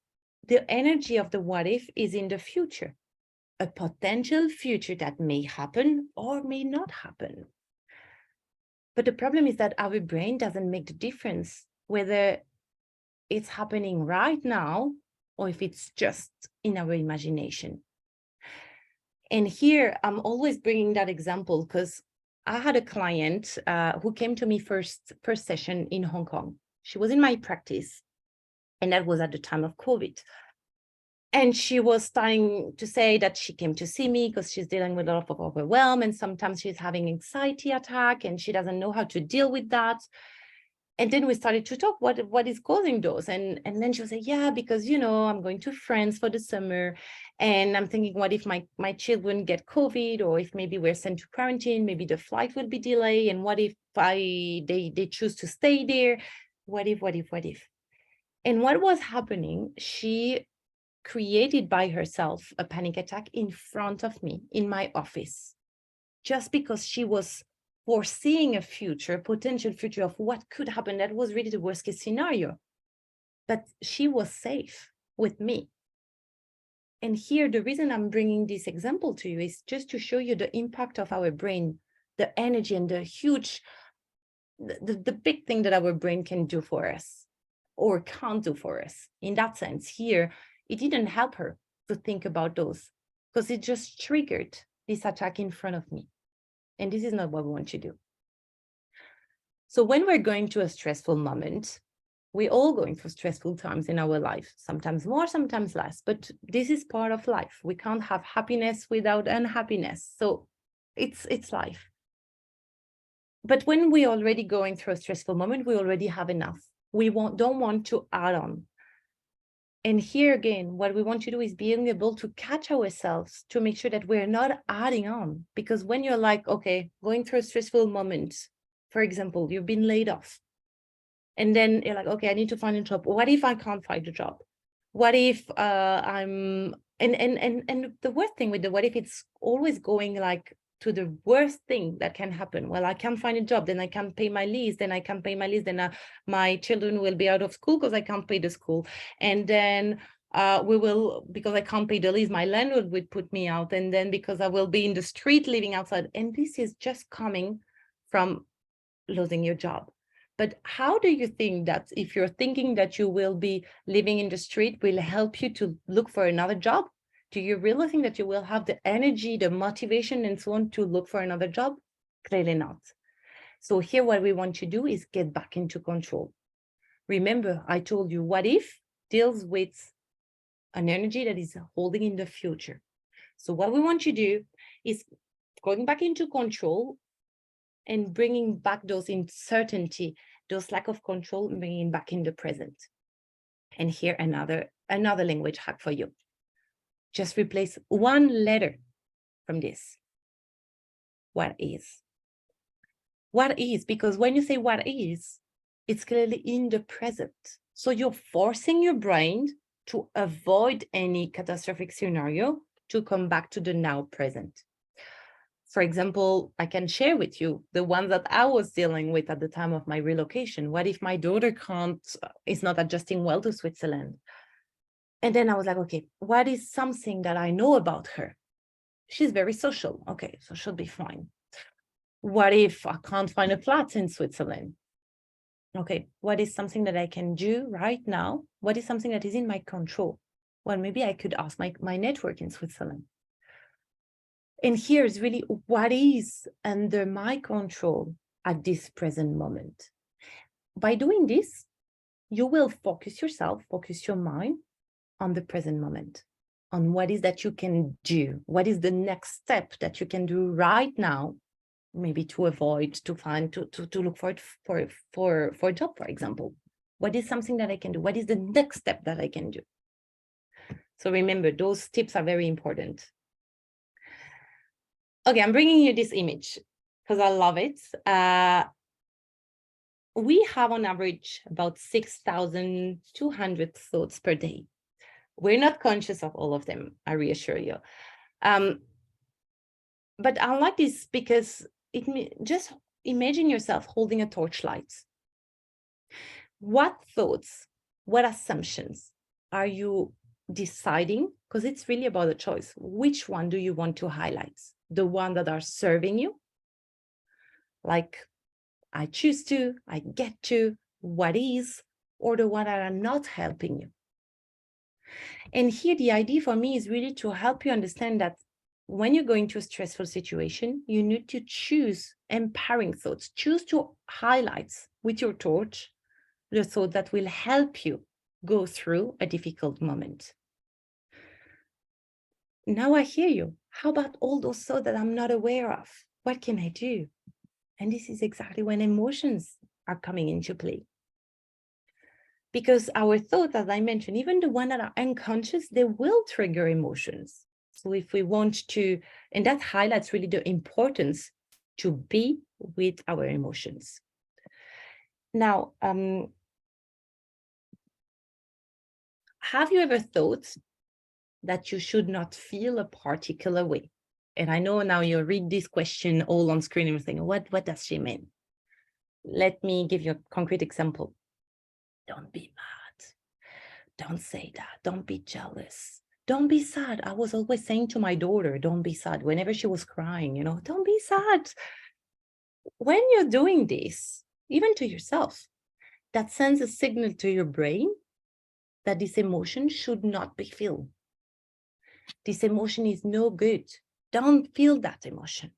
the energy of the what if is in the future, a potential future that may happen or may not happen. But the problem is that our brain doesn't make the difference whether it's happening right now or if it's just in our imagination. And here I'm always bringing that example because I had a client who came to me first session in Hong Kong. She was in my practice, and that was at the time of COVID. And she was starting to say that she came to see me because she's dealing with a lot of overwhelm, and sometimes she's having anxiety attack and she doesn't know how to deal with that. And then we started to talk what is causing those. And then she'll say, yeah, because, you know, I'm going to France for the summer. And I'm thinking, what if my children get COVID, or if maybe we're sent to quarantine, maybe the flight will be delayed. And what if they choose to stay there? What if? And what was happening, she created by herself a panic attack in front of me in my office, just because she was foreseeing a potential future of what could happen. That was really the worst case scenario. But she was safe with me. And here, the reason I'm bringing this example to you is just to show you the impact of our brain, the energy and the huge, the big thing that our brain can do for us or can't do for us. In that sense, here, it didn't help her to think about those because it just triggered this attack in front of me. And this is not what we want to do. So when we're going to a stressful moment, we're all going through stressful times in our life, sometimes more, sometimes less, but this is part of life. We can't have happiness without unhappiness. So it's life. But when we're already going through a stressful moment, we already have enough. We don't want to add on. And here again, what we want to do is being able to catch ourselves to make sure that we're not adding on. Because when you're like, okay, going through a stressful moment, for example, you've been laid off. And then you're like, okay, I need to find a job. What if I can't find a job? What if and the worst thing with the what if, it's always going like to the worst thing that can happen. Well, I can't find a job, then I can't pay my lease, then my children will be out of school because I can't pay the school. And then we will, because I can't pay the lease, my landlord would put me out. And then because I will be in the street living outside. And this is just coming from losing your job. But how do you think that if you're thinking that you will be living in the street will help you to look for another job? Do you really think that you will have the energy, the motivation, and so on to look for another job? Clearly not. So here, what we want to do is get back into control. Remember, I told you, what if deals with an energy that is holding in the future. So what we want to do is going back into control and bringing back those uncertainty, those lack of control, bringing back in the present. And here another language hack for you. Just replace one letter from this. What is? What is? Because when you say what is, it's clearly in the present. So you're forcing your brain to avoid any catastrophic scenario to come back to the now present. For example, I can share with you the one that I was dealing with at the time of my relocation. What if my daughter is not adjusting well to Switzerland? And then I was like, okay, what is something that I know about her? She's very social. Okay, so she'll be fine. What if I can't find a flat in Switzerland? Okay, what is something that I can do right now? What is something that is in my control? Well, maybe I could ask my network in Switzerland. And here's really what is under my control at this present moment. By doing this, you will focus yourself, focus your mind on the present moment, on what is that you can do, what is the next step that you can do right now, maybe to avoid, to find, to look for a job, for example. What is something that I can do? What is the next step that I can do? So remember, those tips are very important. Okay, I'm bringing you this image because I love it. We have on average about 6,200 thoughts per day. We're not conscious of all of them, I reassure you. But I like this because just imagine yourself holding a torchlight. What thoughts, what assumptions are you deciding? Because it's really about a choice. Which one do you want to highlight? The one that are serving you, like I choose to, I get to, what is, or the one that are not helping you. And here the idea for me is really to help you understand that when you're going to a stressful situation, you need to choose empowering thoughts, choose to highlight with your torch the thought that will help you go through a difficult moment. Now I hear you. How about all those thoughts that I'm not aware of? What can I do? And this is exactly when emotions are coming into play. Because our thoughts, as I mentioned, even the ones that are unconscious, they will trigger emotions. So if we want to, and that highlights really the importance to be with our emotions. Now, have you ever thought that you should not feel a particular way? And I know now you read this question all on screen and you're thinking, what does she mean? Let me give you a concrete example. Don't be mad. Don't say that. Don't be jealous. Don't be sad. I was always saying to my daughter, don't be sad. Whenever she was crying, don't be sad. When you're doing this, even to yourself, that sends a signal to your brain that this emotion should not be felt. This emotion is no good. Don't feel that emotion.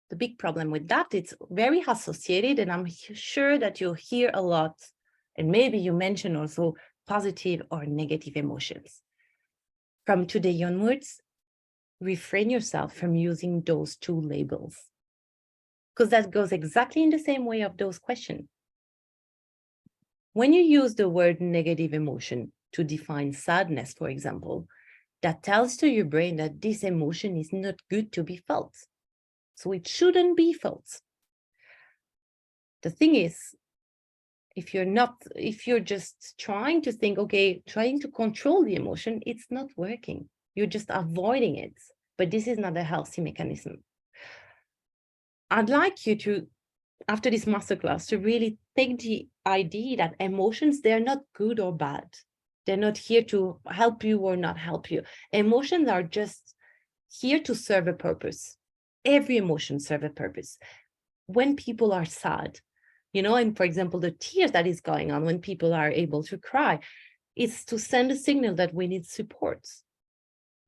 The big problem with that, it's very associated, and I'm sure that you'll hear a lot, and maybe you mention also positive or negative emotions. From today onwards, refrain yourself from using those two labels, because that goes exactly in the same way of those questions. When you use the word negative emotion to define sadness, for example, that tells to your brain that this emotion is not good to be felt. So it shouldn't be felt. The thing is, if you're just trying to think, okay, trying to control the emotion, it's not working. You're just avoiding it. But this is not a healthy mechanism. I'd like you to, after this masterclass, to really take the idea that emotions, they're not good or bad. They're not here to help you or not help you. Emotions are just here to serve a purpose. Every emotion serves a purpose. When people are sad, and for example, the tears that is going on when people are able to cry, it's to send a signal that we need support.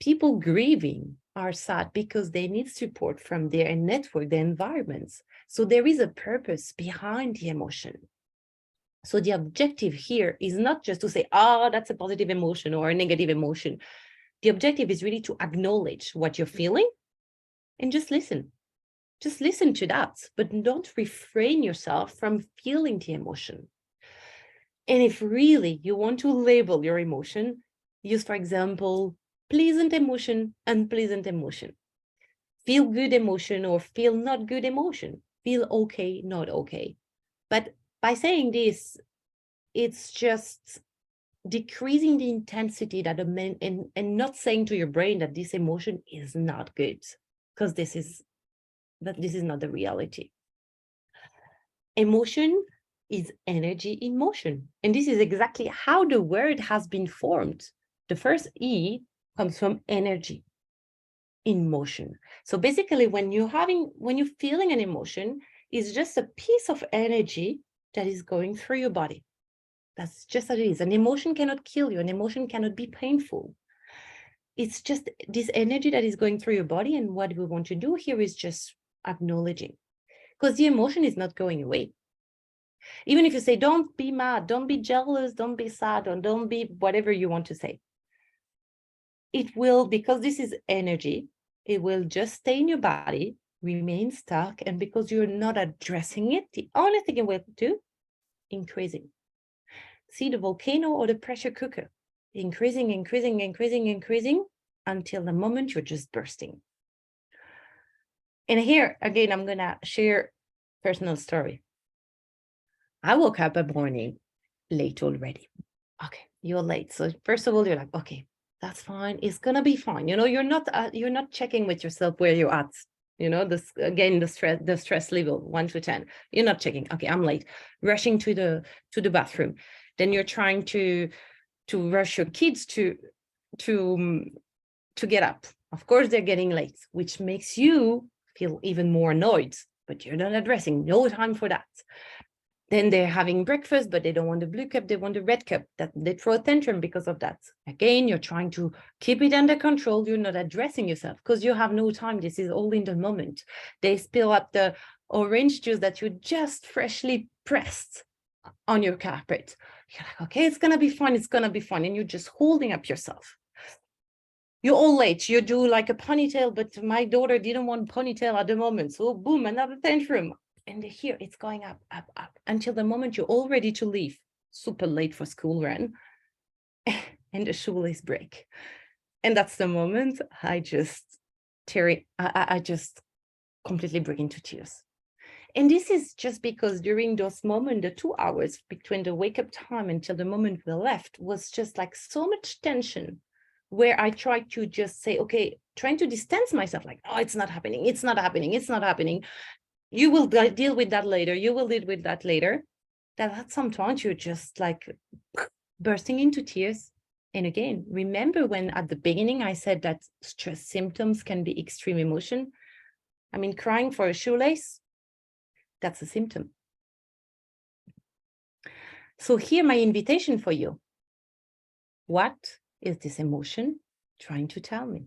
People grieving are sad because they need support from their network, their environments. So there is a purpose behind the emotion. So the objective here is not just to say, oh, that's a positive emotion or a negative emotion. The objective is really to acknowledge what you're feeling and just listen. Just listen to that, but don't refrain yourself from feeling the emotion. And if really you want to label your emotion, use, for example, pleasant emotion, unpleasant emotion. Feel good emotion or feel not good emotion. Feel okay, not okay. But by saying this, it's just decreasing the intensity that and not saying to your brain that this emotion is not good, because this is not the reality. Emotion is energy in motion. And this is exactly how the word has been formed. The first E comes from energy in motion. So basically, when you're feeling an emotion, it's just a piece of energy that is going through your body. That's just what it is. An emotion cannot kill you. An emotion cannot be painful. It's just this energy that is going through your body. And what we want to do here is just acknowledging, because the emotion is not going away. Even if you say, don't be mad, don't be jealous, don't be sad, or don't be whatever you want to say, it will, because this is energy, it will just stay in your body, remain stuck. And because you're not addressing it, the only thing it will do, increasing. See the volcano or the pressure cooker, increasing until the moment you're just bursting. And here, again, I'm going to share personal story. I woke up a morning late already. Okay, you're late. So first of all, you're like, okay, that's fine. It's going to be fine. You're not checking with yourself where you're at. This, again, the stress level 1 to 10. You're not checking. Okay, I'm late. Rushing to the bathroom. Then you're trying to rush your kids to get up. Of course, they're getting late, which makes you feel even more annoyed, but you're not addressing. No time for that. Then they're having breakfast, but they don't want the blue cup, they want the red cup. That they throw a tantrum because of that. Again, you're trying to keep it under control. You're not addressing yourself because you have no time. This is all in the moment. They spill up the orange juice that you just freshly pressed on your carpet. You're like, okay, it's gonna be fun. It's gonna be fun. And you're just holding up yourself. You're all late. You do like a ponytail, but my daughter didn't want ponytail at the moment. So boom, another tantrum. And here it's going up until the moment you're all ready to leave. Super late for school run. And the shoelace break. And that's the moment I just completely break into tears. And this is just because during those moments, the 2 hours between the wake up time until the moment we left was just like so much tension, where I tried to just say, okay, trying to distance myself, like, oh, it's not happening. It's not happening. It's not happening. You will deal with that later. You will deal with that later. That at some point you're just like bursting into tears. And again, remember when at the beginning I said that stress symptoms can be extreme emotion? I mean, crying for a shoelace, that's a symptom. So here, my invitation for you. What is this emotion trying to tell me?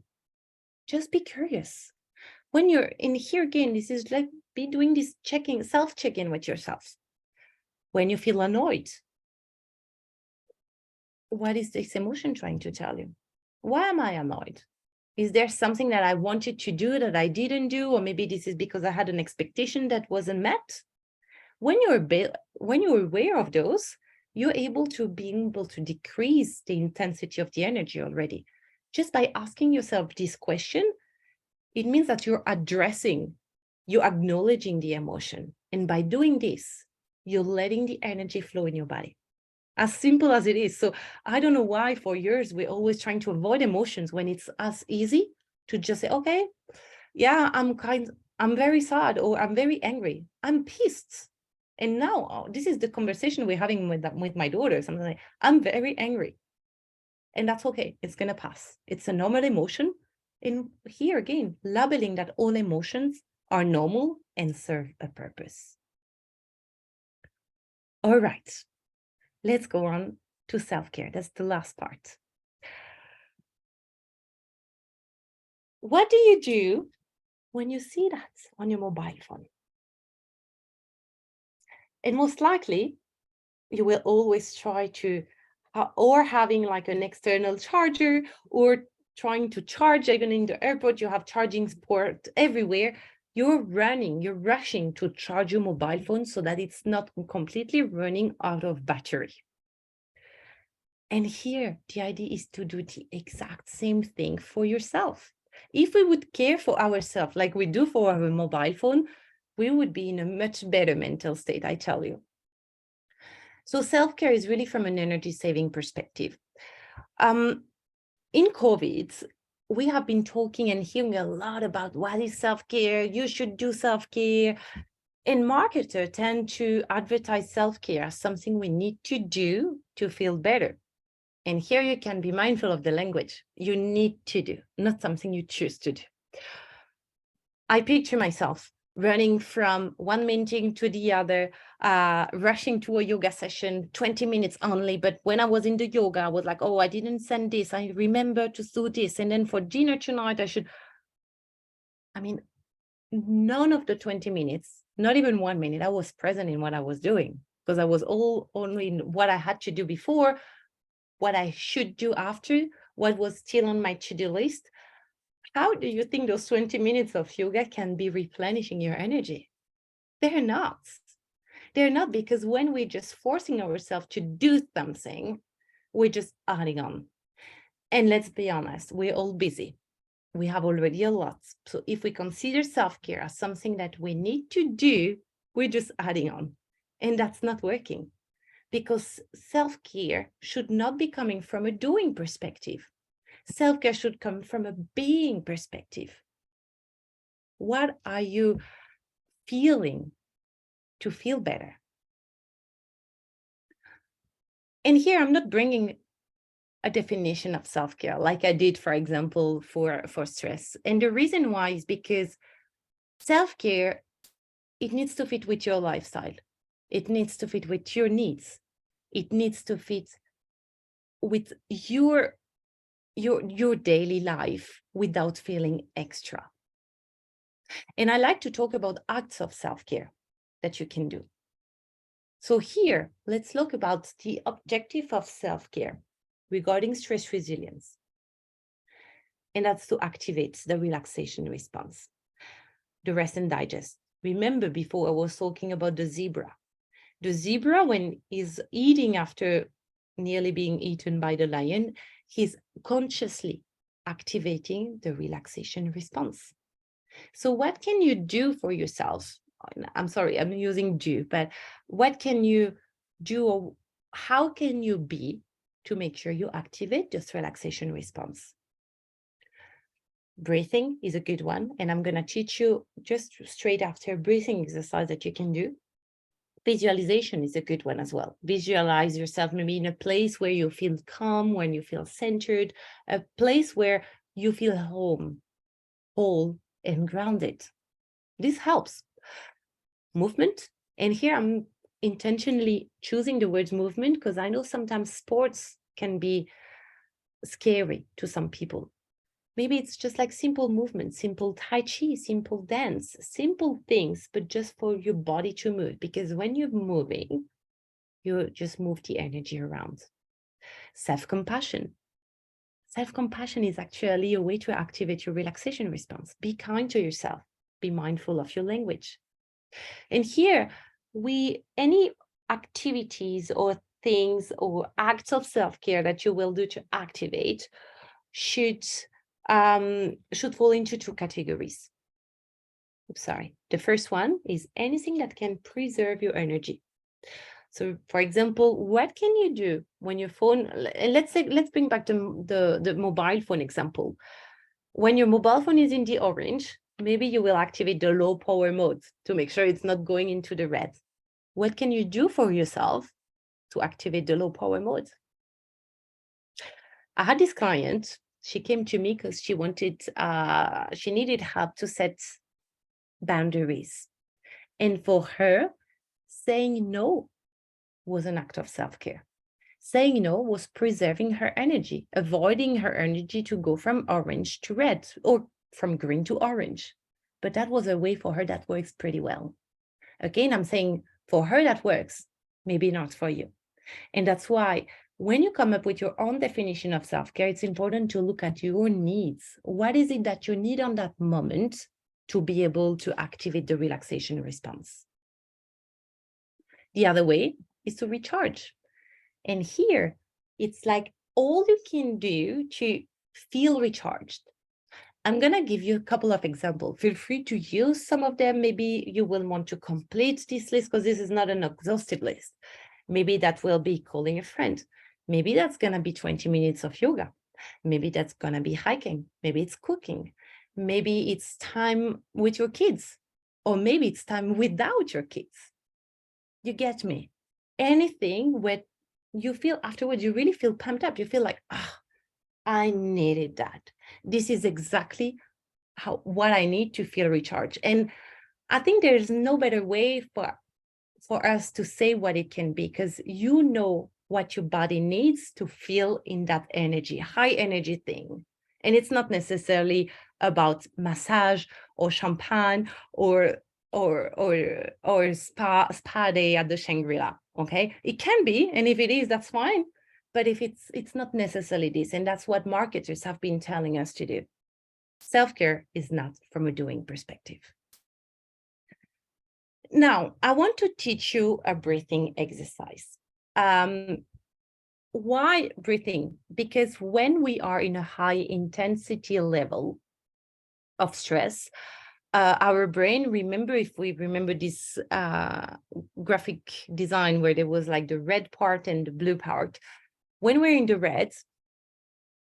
Just be curious. When you're in here again, this is like be doing this self-checking with yourself. When you feel annoyed, what is this emotion trying to tell you? Why am I annoyed? Is there something that I wanted to do that I didn't do? Or maybe this is because I had an expectation that wasn't met. When you're aware of those, you're able to decrease the intensity of the energy already. Just by asking yourself this question, it means that you're acknowledging the emotion. And by doing this, you're letting the energy flow in your body. As simple as it is. So I don't know why for years we're always trying to avoid emotions when it's as easy to just say, okay, yeah, I'm very sad, or I'm very angry. I'm pissed. And now this is the conversation we're having with my daughter. Something like, I'm very angry. And that's okay. It's going to pass. It's a normal emotion. And here again, labeling that all emotions are normal and serve a purpose. All right, let's go on to self-care. That's the last part. What do you do when you see that on your mobile phone? And most likely, you will always try to, or having like an external charger, or trying to charge. Even in the airport, you have charging port everywhere. You're rushing to charge your mobile phone so that it's not completely running out of battery. And here, the idea is to do the exact same thing for yourself. If we would care for ourselves like we do for our mobile phone, we would be in a much better mental state, I tell you. So self-care is really from an energy saving perspective. In COVID, we have been talking and hearing a lot about what is self-care, you should do self-care. And marketers tend to advertise self-care as something we need to do to feel better. And here you can be mindful of the language. You need to do, not something you choose to do. I picture myself running from one meeting to the other, rushing to a yoga session, 20 minutes only. But when I was in the yoga, I was like, oh, I didn't send this. I remember to do this. And then for dinner tonight, none of the 20 minutes, not even 1 minute, I was present in what I was doing, because I was only in what I had to do before, what I should do after, what was still on my to-do list. How do you think those 20 minutes of yoga can be replenishing your energy? They're not. They're not, because when we're just forcing ourselves to do something, we're just adding on. And let's be honest, we're all busy. We have already a lot. So if we consider self-care as something that we need to do, we're just adding on. And that's not working, because self-care should not be coming from a doing perspective. Self-care should come from a being perspective. What are you feeling to feel better? And here I'm not bringing a definition of self-care like I did, for example, for stress. And the reason why is because self-care, it needs to fit with your lifestyle. It needs to fit with your needs. It needs to fit with your daily life without feeling extra. And I like to talk about acts of self-care that you can do. So here, let's look about the objective of self-care regarding stress resilience. And that's to activate the relaxation response, the rest and digest. Remember, before I was talking about the zebra. The zebra, when he's eating after nearly being eaten by the lion, he's consciously activating the relaxation response. So what can you do for yourself? I'm sorry, I'm using do, but what can you do, or how can you be to make sure you activate this relaxation response? Breathing is a good one, and I'm going to teach you just straight after breathing exercise that you can do. Visualization is a good one as well. Visualize yourself maybe in a place where you feel calm, when you feel centered, a place where you feel home, whole, and grounded. This helps. Movement. And here I'm intentionally choosing the word movement because I know sometimes sports can be scary to some people. Maybe it's just like simple movement, simple Tai Chi, simple dance, simple things, but just for your body to move. Because when you're moving, you just move the energy around. Self-compassion. Self-compassion is actually a way to activate your relaxation response. Be kind to yourself. Be mindful of your language. And here, any activities or things or acts of self-care that you will do to activate should fall into two categories. The first one is anything that can preserve your energy. So, for example, what can you do when your phone? Let's bring back the mobile phone example. When your mobile phone is in the orange, maybe you will activate the low power mode to make sure it's not going into the red. What can you do for yourself to activate the low power mode? I had this client, she came to me because she needed help to set boundaries. And for her, saying no was an act of self-care. Saying no was preserving her energy, avoiding her energy to go from orange to red or from green to orange. But that was a way for her that works pretty well. Again, I'm saying for her that works, maybe not for you. And that's why when you come up with your own definition of self-care, it's important to look at your needs. What is it that you need on that moment to be able to activate the relaxation response? The other way is to recharge. And here, it's like all you can do to feel recharged. I'm going to give you a couple of examples. Feel free to use some of them. Maybe you will want to complete this list because this is not an exhaustive list. Maybe that will be calling a friend. Maybe that's going to be 20 minutes of yoga. Maybe that's going to be hiking. Maybe it's cooking. Maybe it's time with your kids. Or maybe it's time without your kids. You get me? Anything where you feel afterwards, you really feel pumped up. You feel like, I needed that. This is exactly what I need to feel recharged. And I think there's no better way for us to say what it can be, because you know what your body needs to feel in that energy, high energy thing. And it's not necessarily about massage or champagne or spa day at the Shangri-La. Okay, it can be, and if it is, that's fine. But if it's not necessarily this, and that's what marketers have been telling us to do. Self-care is not from a doing perspective. Now, I want to teach you a breathing exercise. Why breathing? Because when we are in a high intensity level of stress, our brain, if we remember this graphic design where there was like the red part and the blue part, when we're in the red,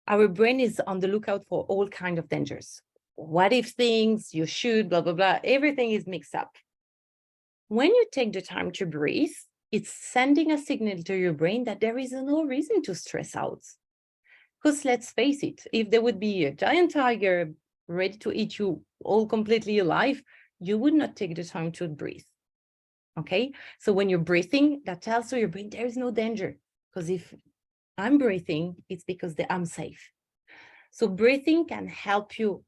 our brain is on the lookout for all kinds of dangers. What if things, you should, blah, blah, blah, everything is mixed up. When you take the time to breathe, it's sending a signal to your brain that there is no reason to stress out. Because let's face it, if there would be a giant tiger ready to eat you all completely alive, you would not take the time to breathe. Okay? So when you're breathing, that tells to your brain there is no danger. Because if I'm breathing, it's because I'm safe. So breathing can help you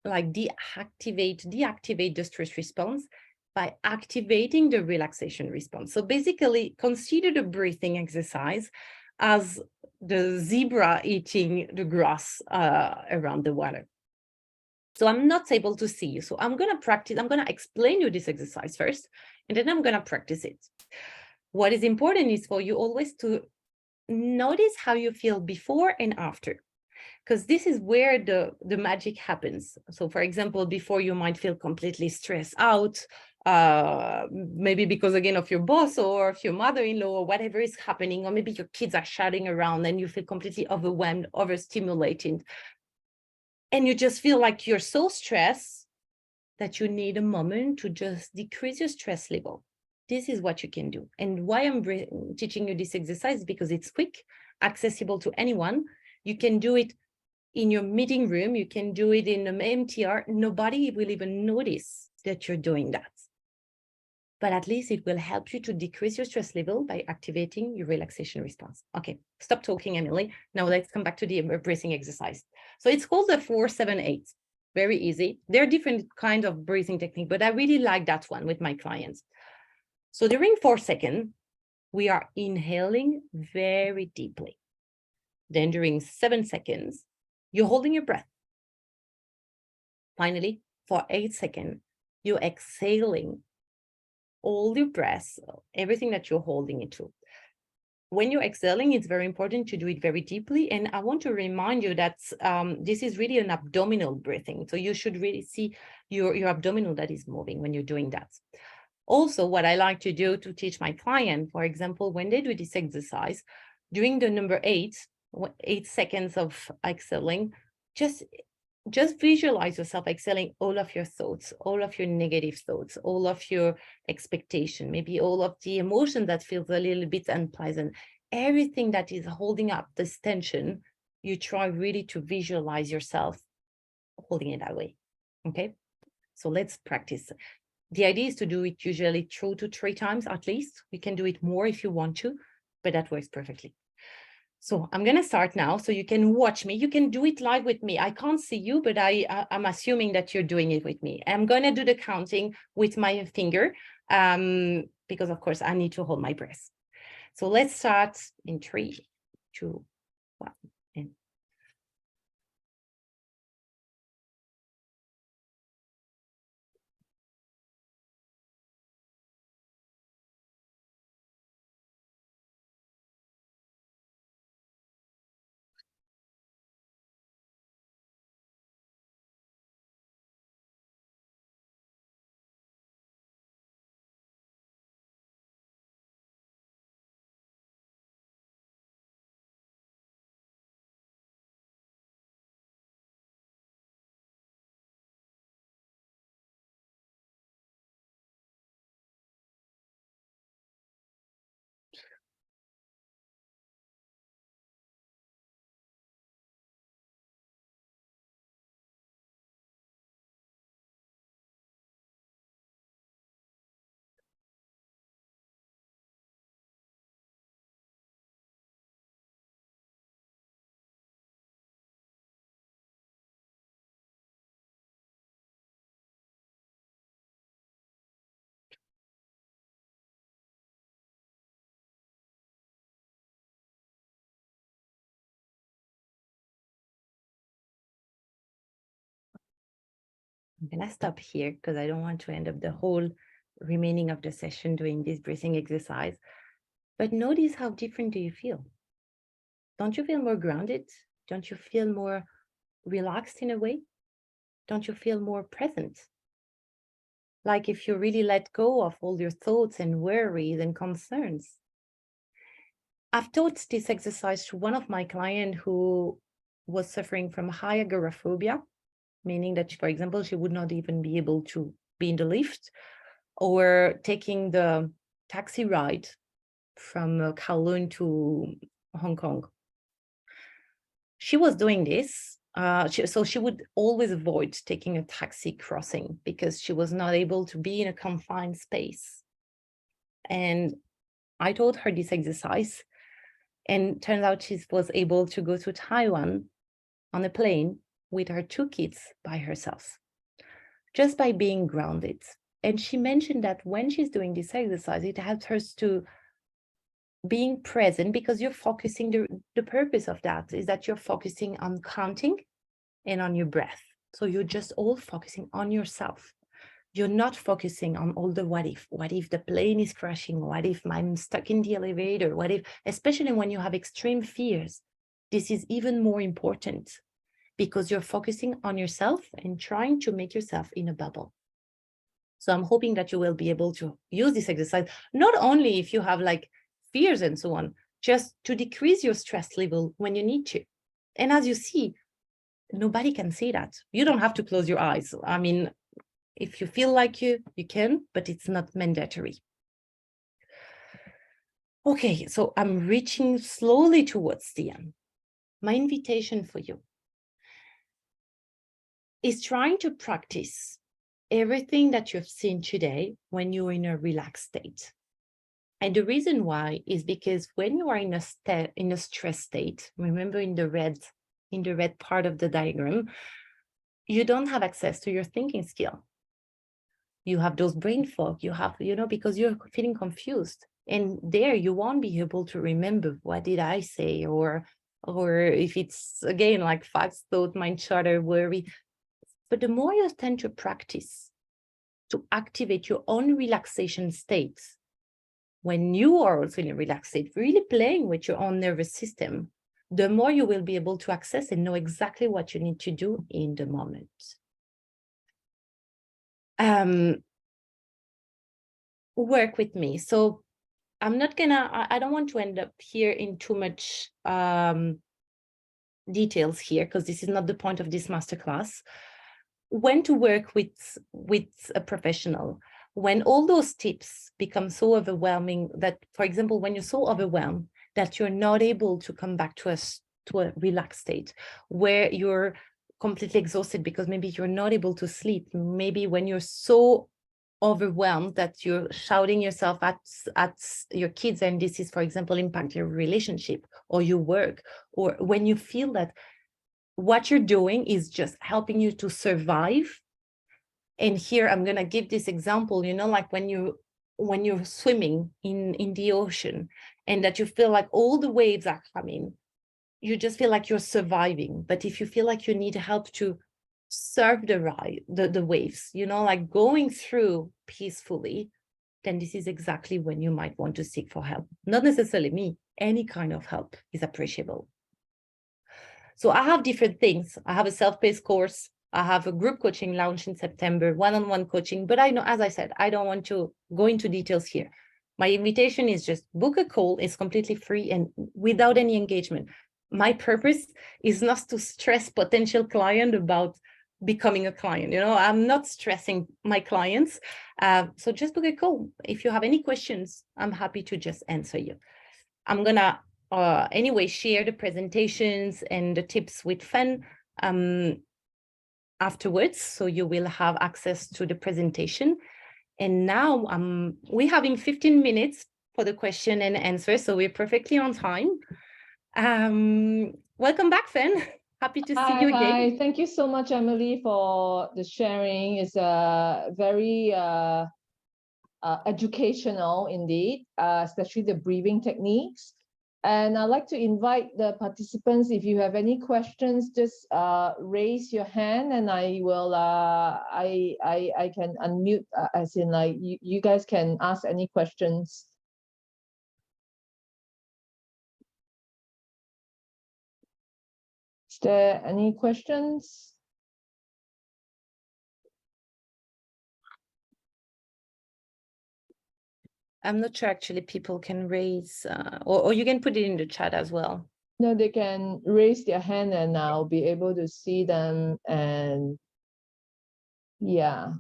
like deactivate the stress response by activating the relaxation response. So basically, consider the breathing exercise as the zebra eating the grass around the water. So I'm not able to see you. So I'm going to practice. I'm going to explain you this exercise first, and then I'm going to practice it. What is important is for you always to notice how you feel before and after, because this is where the magic happens. So for example, before you might feel completely stressed out, maybe because again of your boss or of your mother-in-law or whatever is happening, or maybe your kids are shouting around and you feel completely overwhelmed, overstimulated. And you just feel like you're so stressed that you need a moment to just decrease your stress level. This is what you can do. And why I'm teaching you this exercise, because it's quick, accessible to anyone. You can do it in your meeting room. You can do it in an MTR. Nobody will even notice that you're doing that. But at least it will help you to decrease your stress level by activating your relaxation response. Okay, stop talking, Emilie. Now let's come back to the breathing exercise. So it's called the 4-7-8. Very easy. There are different kinds of breathing technique, but I really like that one with my clients. So during 4 seconds, we are inhaling very deeply. Then during 7 seconds, you're holding your breath. Finally, for 8 seconds, you're exhaling all your breath, everything that you're holding into. When you're exhaling, it's very important to do it very deeply. And I want to remind you that this is really an abdominal breathing. So you should really see your abdominal that is moving when you're doing that. Also, what I like to do to teach my client, for example, when they do this exercise, during the number 8 seconds of exhaling, just visualize yourself exhaling all of your thoughts, all of your negative thoughts, all of your expectation, maybe all of the emotion that feels a little bit unpleasant, everything that is holding up this tension, you try really to visualize yourself holding it that way. Okay, so let's practice. The idea is to do it usually 2 to 3 times at least. You can do it more if you want to, but that works perfectly. So I'm going to start now so you can watch me. You can do it live with me. I can't see you, but I'm assuming that you're doing it with me. I'm going to do the counting with my finger because, of course, I need to hold my breath. So let's start in 3, 2, 1. And I'm going to stop here because I don't want to end up the whole remaining of the session doing this breathing exercise. But notice how different do you feel? Don't you feel more grounded? Don't you feel more relaxed in a way? Don't you feel more present? Like if you really let go of all your thoughts and worries and concerns. I've taught this exercise to one of my clients who was suffering from high agoraphobia, meaning that, for example, she would not even be able to be in the lift or taking the taxi ride from Kowloon to Hong Kong. She was doing this. So she would always avoid taking a taxi crossing because she was not able to be in a confined space. And I taught her this exercise, and turns out she was able to go to Taiwan on a plane with her 2 kids by herself, just by being grounded. And she mentioned that when she's doing this exercise, it helps her to being present, because you're focusing, the purpose of that is that you're focusing on counting and on your breath. So you're just all focusing on yourself. You're not focusing on all the what if the plane is crashing, what if I'm stuck in the elevator, what if, especially when you have extreme fears, this is even more important because you're focusing on yourself and trying to make yourself in a bubble. So I'm hoping that you will be able to use this exercise, not only if you have like fears and so on, just to decrease your stress level when you need to. And as you see, nobody can see that. You don't have to close your eyes. I mean, if you feel like you can, but it's not mandatory. Okay, so I'm reaching slowly towards the end. My invitation for you is trying to practice everything that you've seen today when you're in a relaxed state. And the reason why is because when you are in a stress state, remember in the red part of the diagram, you don't have access to your thinking skill. You have those brain fog, because you're feeling confused. And there you won't be able to remember what did I say, or if it's again like facts, thought, mind chatter, worry. But the more you tend to practice to activate your own relaxation states, when you are also in a relaxed state, really playing with your own nervous system, the more you will be able to access and know exactly what you need to do in the moment. Work with me. So I'm not gonna, I don't want to end up here in too much details here, because this is not the point of this masterclass. When to work with a professional, when all those tips become so overwhelming that, for example, when you're so overwhelmed that you're not able to come back to us to a relaxed state where you're completely exhausted because maybe you're not able to sleep. Maybe when you're so overwhelmed that you're shouting yourself at your kids, and this is, for example, impact your relationship or your work, or when you feel that what you're doing is just helping you to survive. And here I'm going to give this example, like when you're swimming in the ocean and that you feel like all the waves are coming, you just feel like you're surviving. But if you feel like you need help to surf the waves, like going through peacefully, then this is exactly when you might want to seek for help. Not necessarily me, any kind of help is appreciable. So I have different things. I have a self-paced course. I have a group coaching launch in September, one-on-one coaching. But I know, as I said, I don't want to go into details here. My invitation is just book a call. It's completely free and without any engagement. My purpose is not to stress potential client about becoming a client. I'm not stressing my clients. So just book a call. If you have any questions, I'm happy to just answer you. I'm going to anyway share the presentations and the tips with Fen afterwards, so you will have access to the presentation. And now we're having 15 minutes for the question and answer, so we're perfectly on time. Welcome back, Fen. Happy to see you again. Hi, thank you so much, Emilie, for the sharing. It's very educational indeed, especially the breathing techniques. And I'd like to invite the participants, if you have any questions, just raise your hand and I will, I can unmute, as in like you guys can ask any questions. Is there any questions? I'm not sure actually people can raise, or you can put it in the chat as well. No, they can raise their hand and I'll be able to see them. And yeah.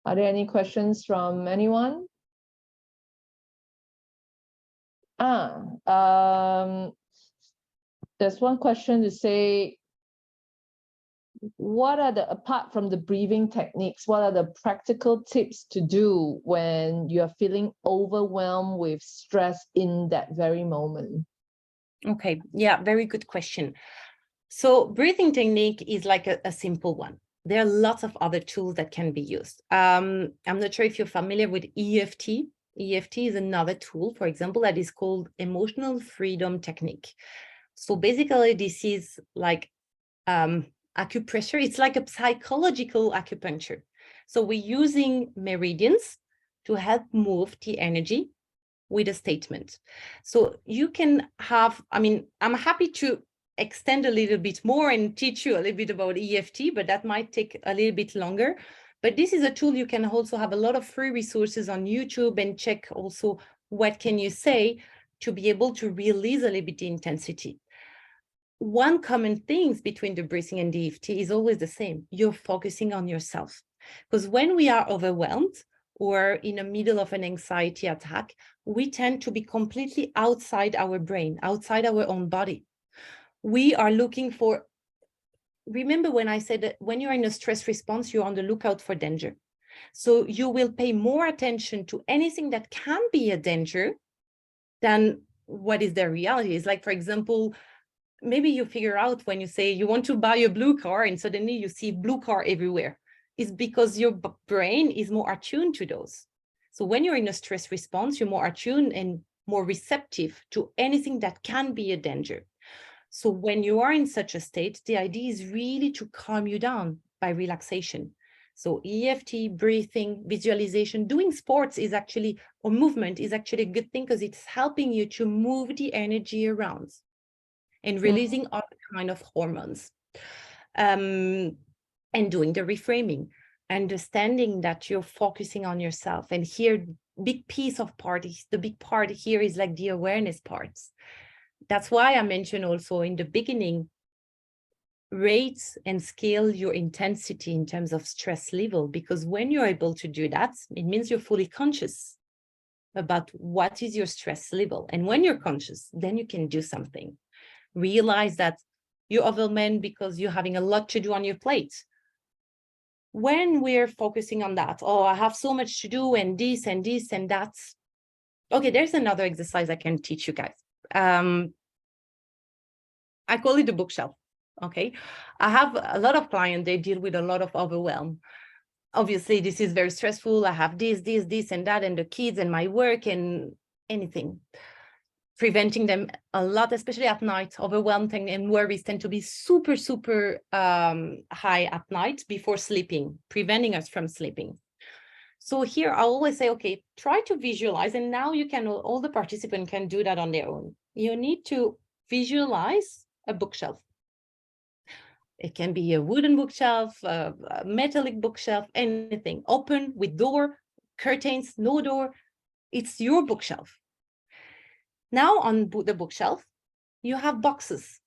Are there any questions from anyone? There's one question to say, what are apart from the breathing techniques, what are the practical tips to do when you're feeling overwhelmed with stress in that very moment? Okay, yeah, very good question. So breathing technique is like a simple one. There are lots of other tools that can be used. I'm not sure if you're familiar with EFT. EFT is another tool, for example, that is called emotional freedom technique. So basically, this is like acupressure. It's like a psychological acupuncture. So we're using meridians to help move the energy with a statement. So you can have, I'm happy to extend a little bit more and teach you a little bit about EFT, but that might take a little bit longer. But this is a tool you can also have a lot of free resources on YouTube and check also what can you say to be able to release a little bit the intensity. One common thing between the breathing and the EFT is always the same. You're focusing on yourself. Because when we are overwhelmed or in the middle of an anxiety attack, we tend to be completely outside our brain, outside our own body. We are looking for, remember when I said that when you're in a stress response, you're on the lookout for danger. So you will pay more attention to anything that can be a danger than what is the reality. It's like, for example, maybe you figure out when you say you want to buy a blue car and suddenly you see blue car everywhere. It's because your brain is more attuned to those. So when you're in a stress response, you're more attuned and more receptive to anything that can be a danger. So when you are in such a state, the idea is really to calm you down by relaxation. So EFT, breathing, visualization, doing sports is actually, or movement is actually a good thing because it's helping you to move the energy around and releasing other kind of hormones. And doing the reframing, understanding that you're focusing on yourself. And here, the big part here is like the awareness parts. That's why I mentioned also in the beginning, rate and scale your intensity in terms of stress level, because when you're able to do that, it means you're fully conscious about what is your stress level. And when you're conscious, then you can do something. realize that you're overwhelmed because you're having a lot to do on your plate. When we're focusing on that, oh, I have so much to do and this and this and that. Okay, there's another exercise I can teach you guys. I call it the bookshelf. Okay, I have a lot of clients, they deal with a lot of overwhelm. Obviously, this is very stressful. I have this, and that, and the kids and my work and anything. Preventing them a lot, especially at night. Overwhelmed and worries tend to be super, super high at night before sleeping, preventing us from sleeping. So here I always say, okay, try to visualize. And now you can, all the participants can do that on their own. You need to visualize a bookshelf. It can be a wooden bookshelf, a metallic bookshelf, anything. Open with door, curtains, no door. It's your bookshelf. Now on the bookshelf, you have boxes.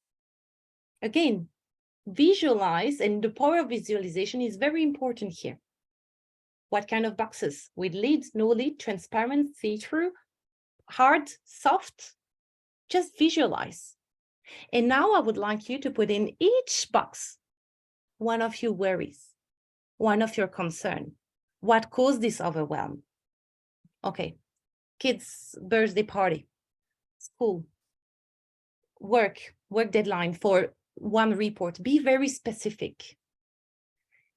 Again, visualize, and the power of visualization is very important here. What kind of boxes? With lid, no lid, transparent, see-through, hard, soft? Just visualize. And now I would like you to put in each box one of your worries, one of your concern. What caused this overwhelm? Okay, kids' birthday party, school, work deadline for one report. Be very specific.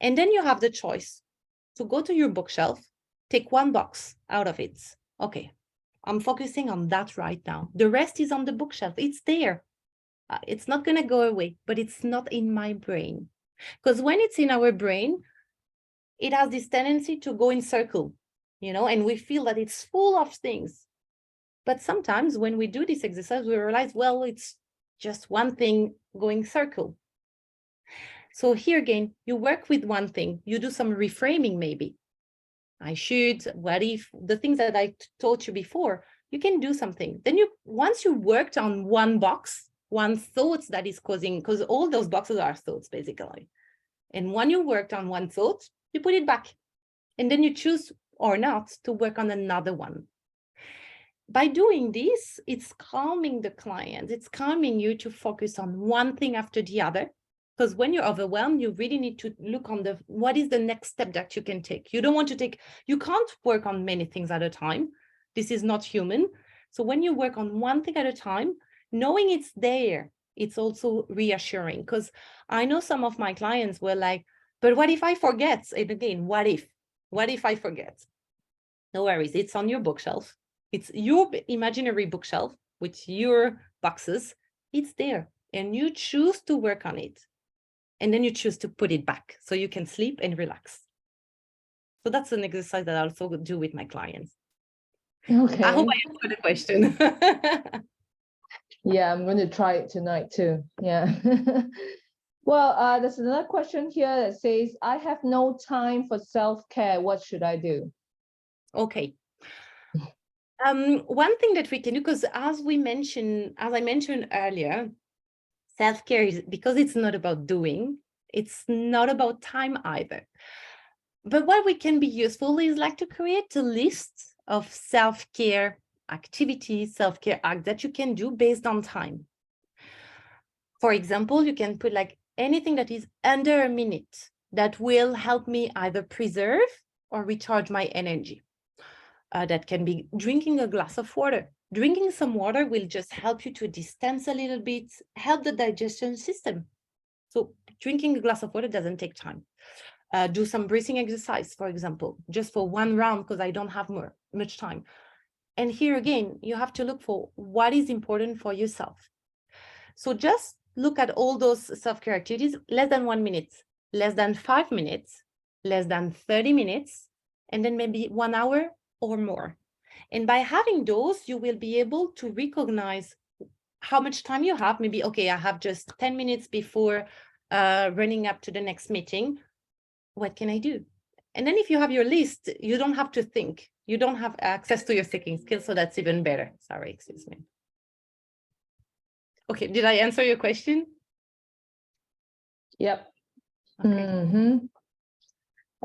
And then you have the choice to go to your bookshelf, take one box out of it. Okay, I'm focusing on that right now. The rest is on the bookshelf. It's there. It's not going to go away, but it's not in my brain. Because when it's in our brain, it has this tendency to go in circle, and we feel that it's full of things. But sometimes when we do this exercise, we realize, well, it's just one thing going circle. So here again, you work with one thing, you do some reframing maybe. I should, what if, the things that I taught you before, you can do something. Then once you worked on one box, one thought that is causing, because all those boxes are thoughts basically. And when you worked on one thought, you put it back. And then you choose or not to work on another one. By doing this, it's calming the client. It's calming you to focus on one thing after the other. Because when you're overwhelmed, you really need to look on what is the next step that you can take. You can't work on many things at a time. This is not human. So when you work on one thing at a time, knowing it's there, it's also reassuring. Because I know some of my clients were like, but what if I forget? And again, what if I forget? No worries, it's on your bookshelf. It's your imaginary bookshelf with your boxes. It's there, and you choose to work on it. And then you choose to put it back so you can sleep and relax. So that's an exercise that I also do with my clients. Okay. I hope I answered the question. Yeah, I'm going to try it tonight too. Yeah. Well, there's another question here that says, I have no time for self-care. What should I do? Okay. One thing that we can do, because as I mentioned earlier, self-care is, because it's not about doing, it's not about time either. But what we can be useful is like to create a list of self-care activities, self-care acts that you can do based on time. For example, you can put like anything that is under a minute that will help me either preserve or recharge my energy. That can be drinking a glass of water. Drinking some water will just help you to distance a little bit, help the digestion system. So drinking a glass of water doesn't take time. Do some breathing exercise, for example, just for one round, because I don't have much time. And here again, you have to look for what is important for yourself. So just look at all those self-care activities, less than 1 minute, less than 5 minutes, less than 30 minutes, and then maybe 1 hour or more. And by having those, you will be able to recognize how much time you have. Maybe, okay, I have just 10 minutes before running up to the next meeting. What can I do? And then if you have your list, you don't have to think. You don't have access to your thinking skills, so that's even better. Sorry, excuse me. Okay, did I answer your question? Yep. Okay. Mm-hmm.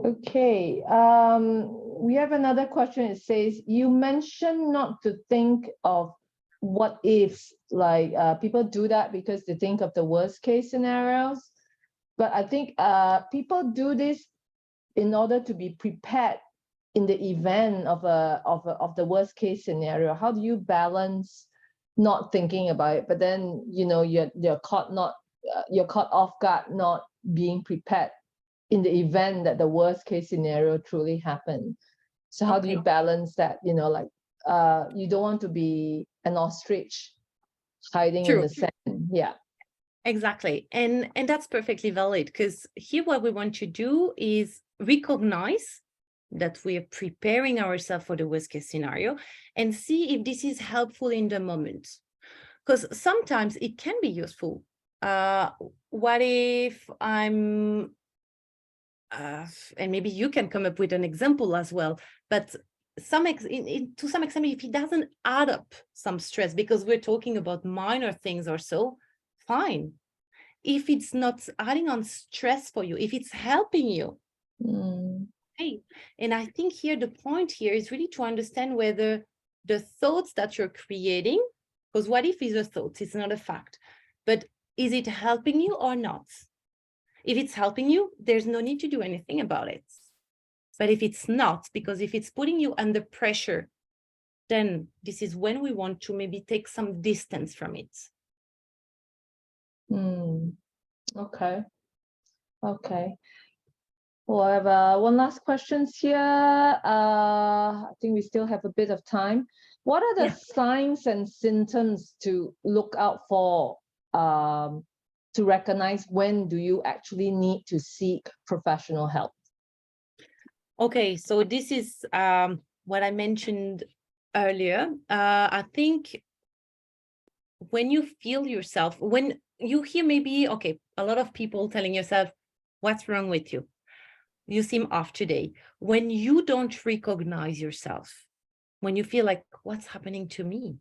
Okay. We have another question. It says, you mentioned not to think of what ifs, like people do that because they think of the worst case scenarios. But I think people do this in order to be prepared in the event of the worst case scenario. How do you balance not thinking about it, but then you're caught off guard, not being prepared in the event that the worst case scenario truly happened? So how do you balance that? You don't want to be an ostrich hiding in the sand. Yeah. Exactly. And that's perfectly valid, because here what we want to do is recognize that we are preparing ourselves for the worst case scenario and see if this is helpful in the moment. Because sometimes it can be useful. What if I'm, and maybe you can come up with an example as well, but to some extent, if it doesn't add up some stress, because we're talking about minor things or so, fine. If it's not adding on stress for you, if it's helping you, hey. And I think here the point here is really to understand whether the thoughts that you're creating, because what if is a thought, it's not a fact, but is it helping you or not? If it's helping you, there's no need to do anything about it. But if it's not, because if it's putting you under pressure, then this is when we want to maybe take some distance from it. Okay. Well, I have one last question here. I think we still have a bit of time. What are the signs and symptoms to look out for, to recognize when do you actually need to seek professional help? Okay, so this is what I mentioned earlier. I think when you feel yourself, when you hear maybe, okay, a lot of people telling yourself, what's wrong with you? You seem off today. When you don't recognize yourself, when you feel like, what's happening to me?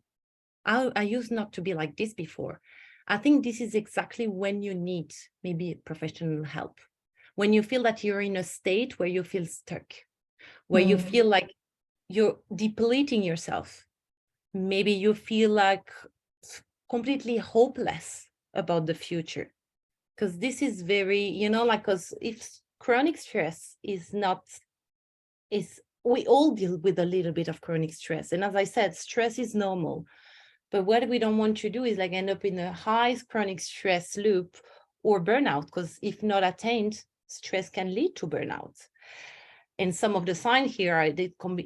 I used not to be like this before. I think this is exactly when you need maybe professional help. When you feel that you're in a state where you feel stuck, where you feel like you're depleting yourself. Maybe you feel like completely hopeless about the future. Because this is very, because if chronic stress we all deal with a little bit of chronic stress. And as I said, stress is normal. But what we don't want to do is like end up in a high chronic stress loop or burnout, because if not attained, stress can lead to burnout. And some of the signs here are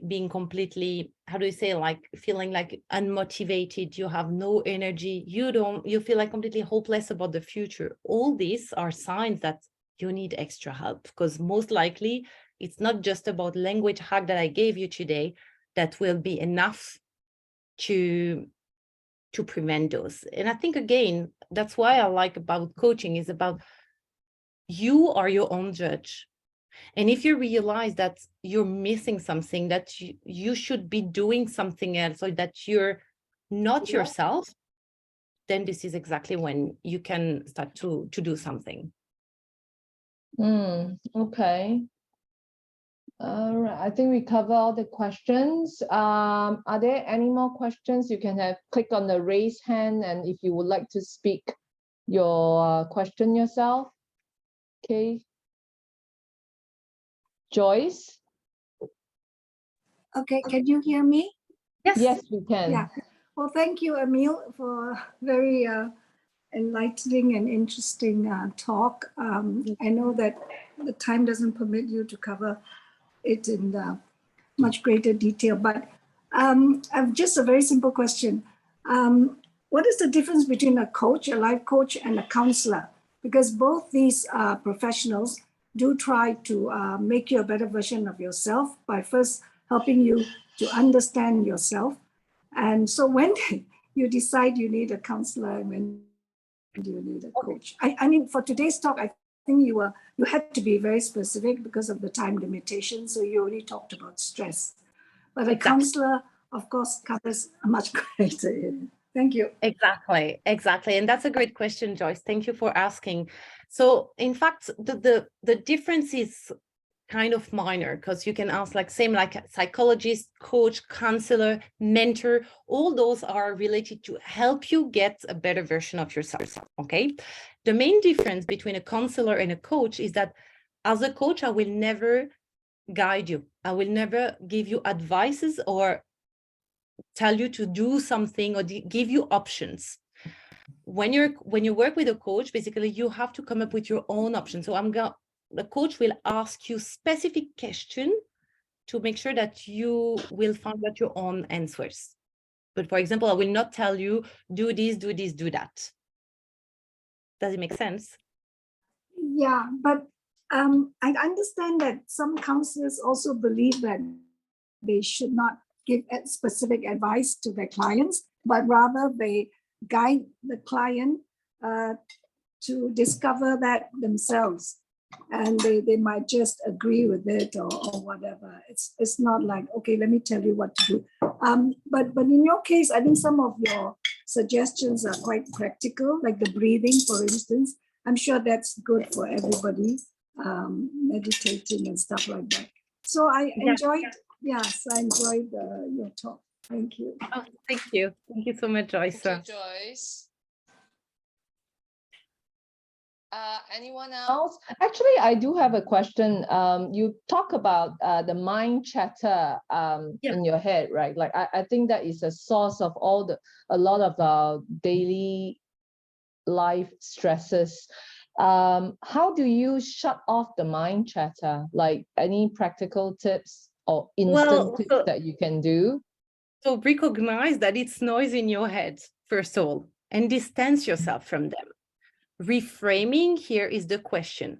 being completely, how do you say, like feeling like unmotivated, you have no energy, you feel like completely hopeless about the future. All these are signs that you need extra help, because most likely it's not just about language hack that I gave you today that will be enough to prevent those. And I think, again, that's why I like about coaching is about you are your own judge. And if you realize that you're missing something, that you should be doing something else, or that you're not yourself, then this is exactly when you can start to do something. Okay. All right. I think we cover all the questions. Are there any more questions? You can click on the raise hand, and if you would like to speak your question yourself. Okay. Joyce? Okay, can you hear me? Yes, we can. Yeah. Well, thank you, Emilie, for very enlightening and interesting talk. I know that the time doesn't permit you to cover it in much greater detail, but I've just a very simple question. What is the difference between a coach, a life coach, and a counselor? Because both these professionals do try to make you a better version of yourself by first helping you to understand yourself. And so when you decide you need a counselor and when do you need a coach? I mean, for today's talk, I think you had to be very specific because of the time limitation. So you only talked about stress. But a counselor, of course, covers a much greater area. Thank you. Exactly. And that's a great question, Joyce. Thank you for asking. So in fact, the difference is kind of minor, because you can ask like same like a psychologist, coach, counselor, mentor. All those are related to help you get a better version of yourself. Okay. The main difference between a counselor and a coach is that as a coach, I will never guide you. I will never give you advices or tell you to do something or give you options. When you work with a coach, basically you have to come up with your own options. So the coach will ask you specific question to make sure that you will find out your own answers. But for example, I will not tell you, do this, do this, do that. Does it make sense? Yeah, but I understand that some counselors also believe that they should not give specific advice to their clients, but rather they guide the client to discover that themselves. And they might just agree with it or whatever. It's not like, okay, let me tell you what to do. But in your case, I think some of your suggestions are quite practical, like the breathing, for instance. I'm sure that's good for everybody, meditating and stuff like that. So I enjoyed, yes, I enjoyed your talk. Thank you. Oh, thank you. Thank you so much, Joyce. Thank you, Joyce. Anyone else? Actually, I do have a question. You talk about the mind chatter in your head, right? Like I think that is a source of a lot of our daily life stresses. How do you shut off the mind chatter? Like any practical tips or instant tips that you can do? So recognize that it's noise in your head, first of all, and distance yourself from them. Reframing here is the question.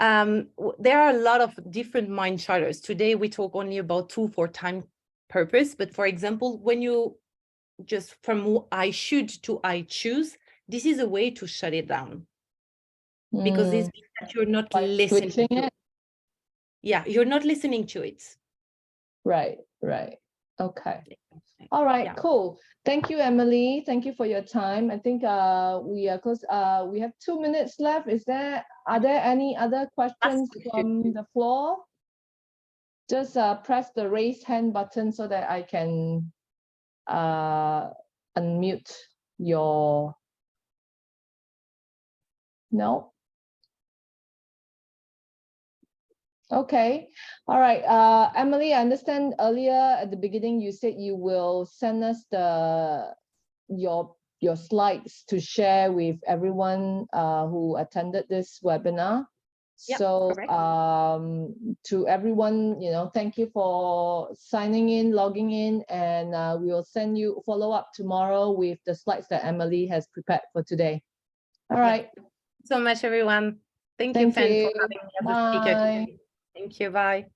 There are a lot of different mind chatters. Today, we talk only about 2 for time purpose. But for example, when you just from I should to I choose, this is a way to shut it down. Because it's that you're not listening to it. Yeah, you're not listening to it. Right. Okay. All right, cool. Thank you, Emilie. Thank you for your time. I think we are close. We have 2 minutes left. Are there any other questions from the floor? Just press the raise hand button so that I can unmute your... No? Okay. All right. Emilie, I understand earlier at the beginning you said you will send us your slides to share with everyone who attended this webinar. Yep, so to everyone, thank you for signing in, logging in, and we will send you follow up tomorrow with the slides that Emilie has prepared for today. All right. So much, everyone. Thank you, Fan, for having me as a speaker today. Thank you. Bye.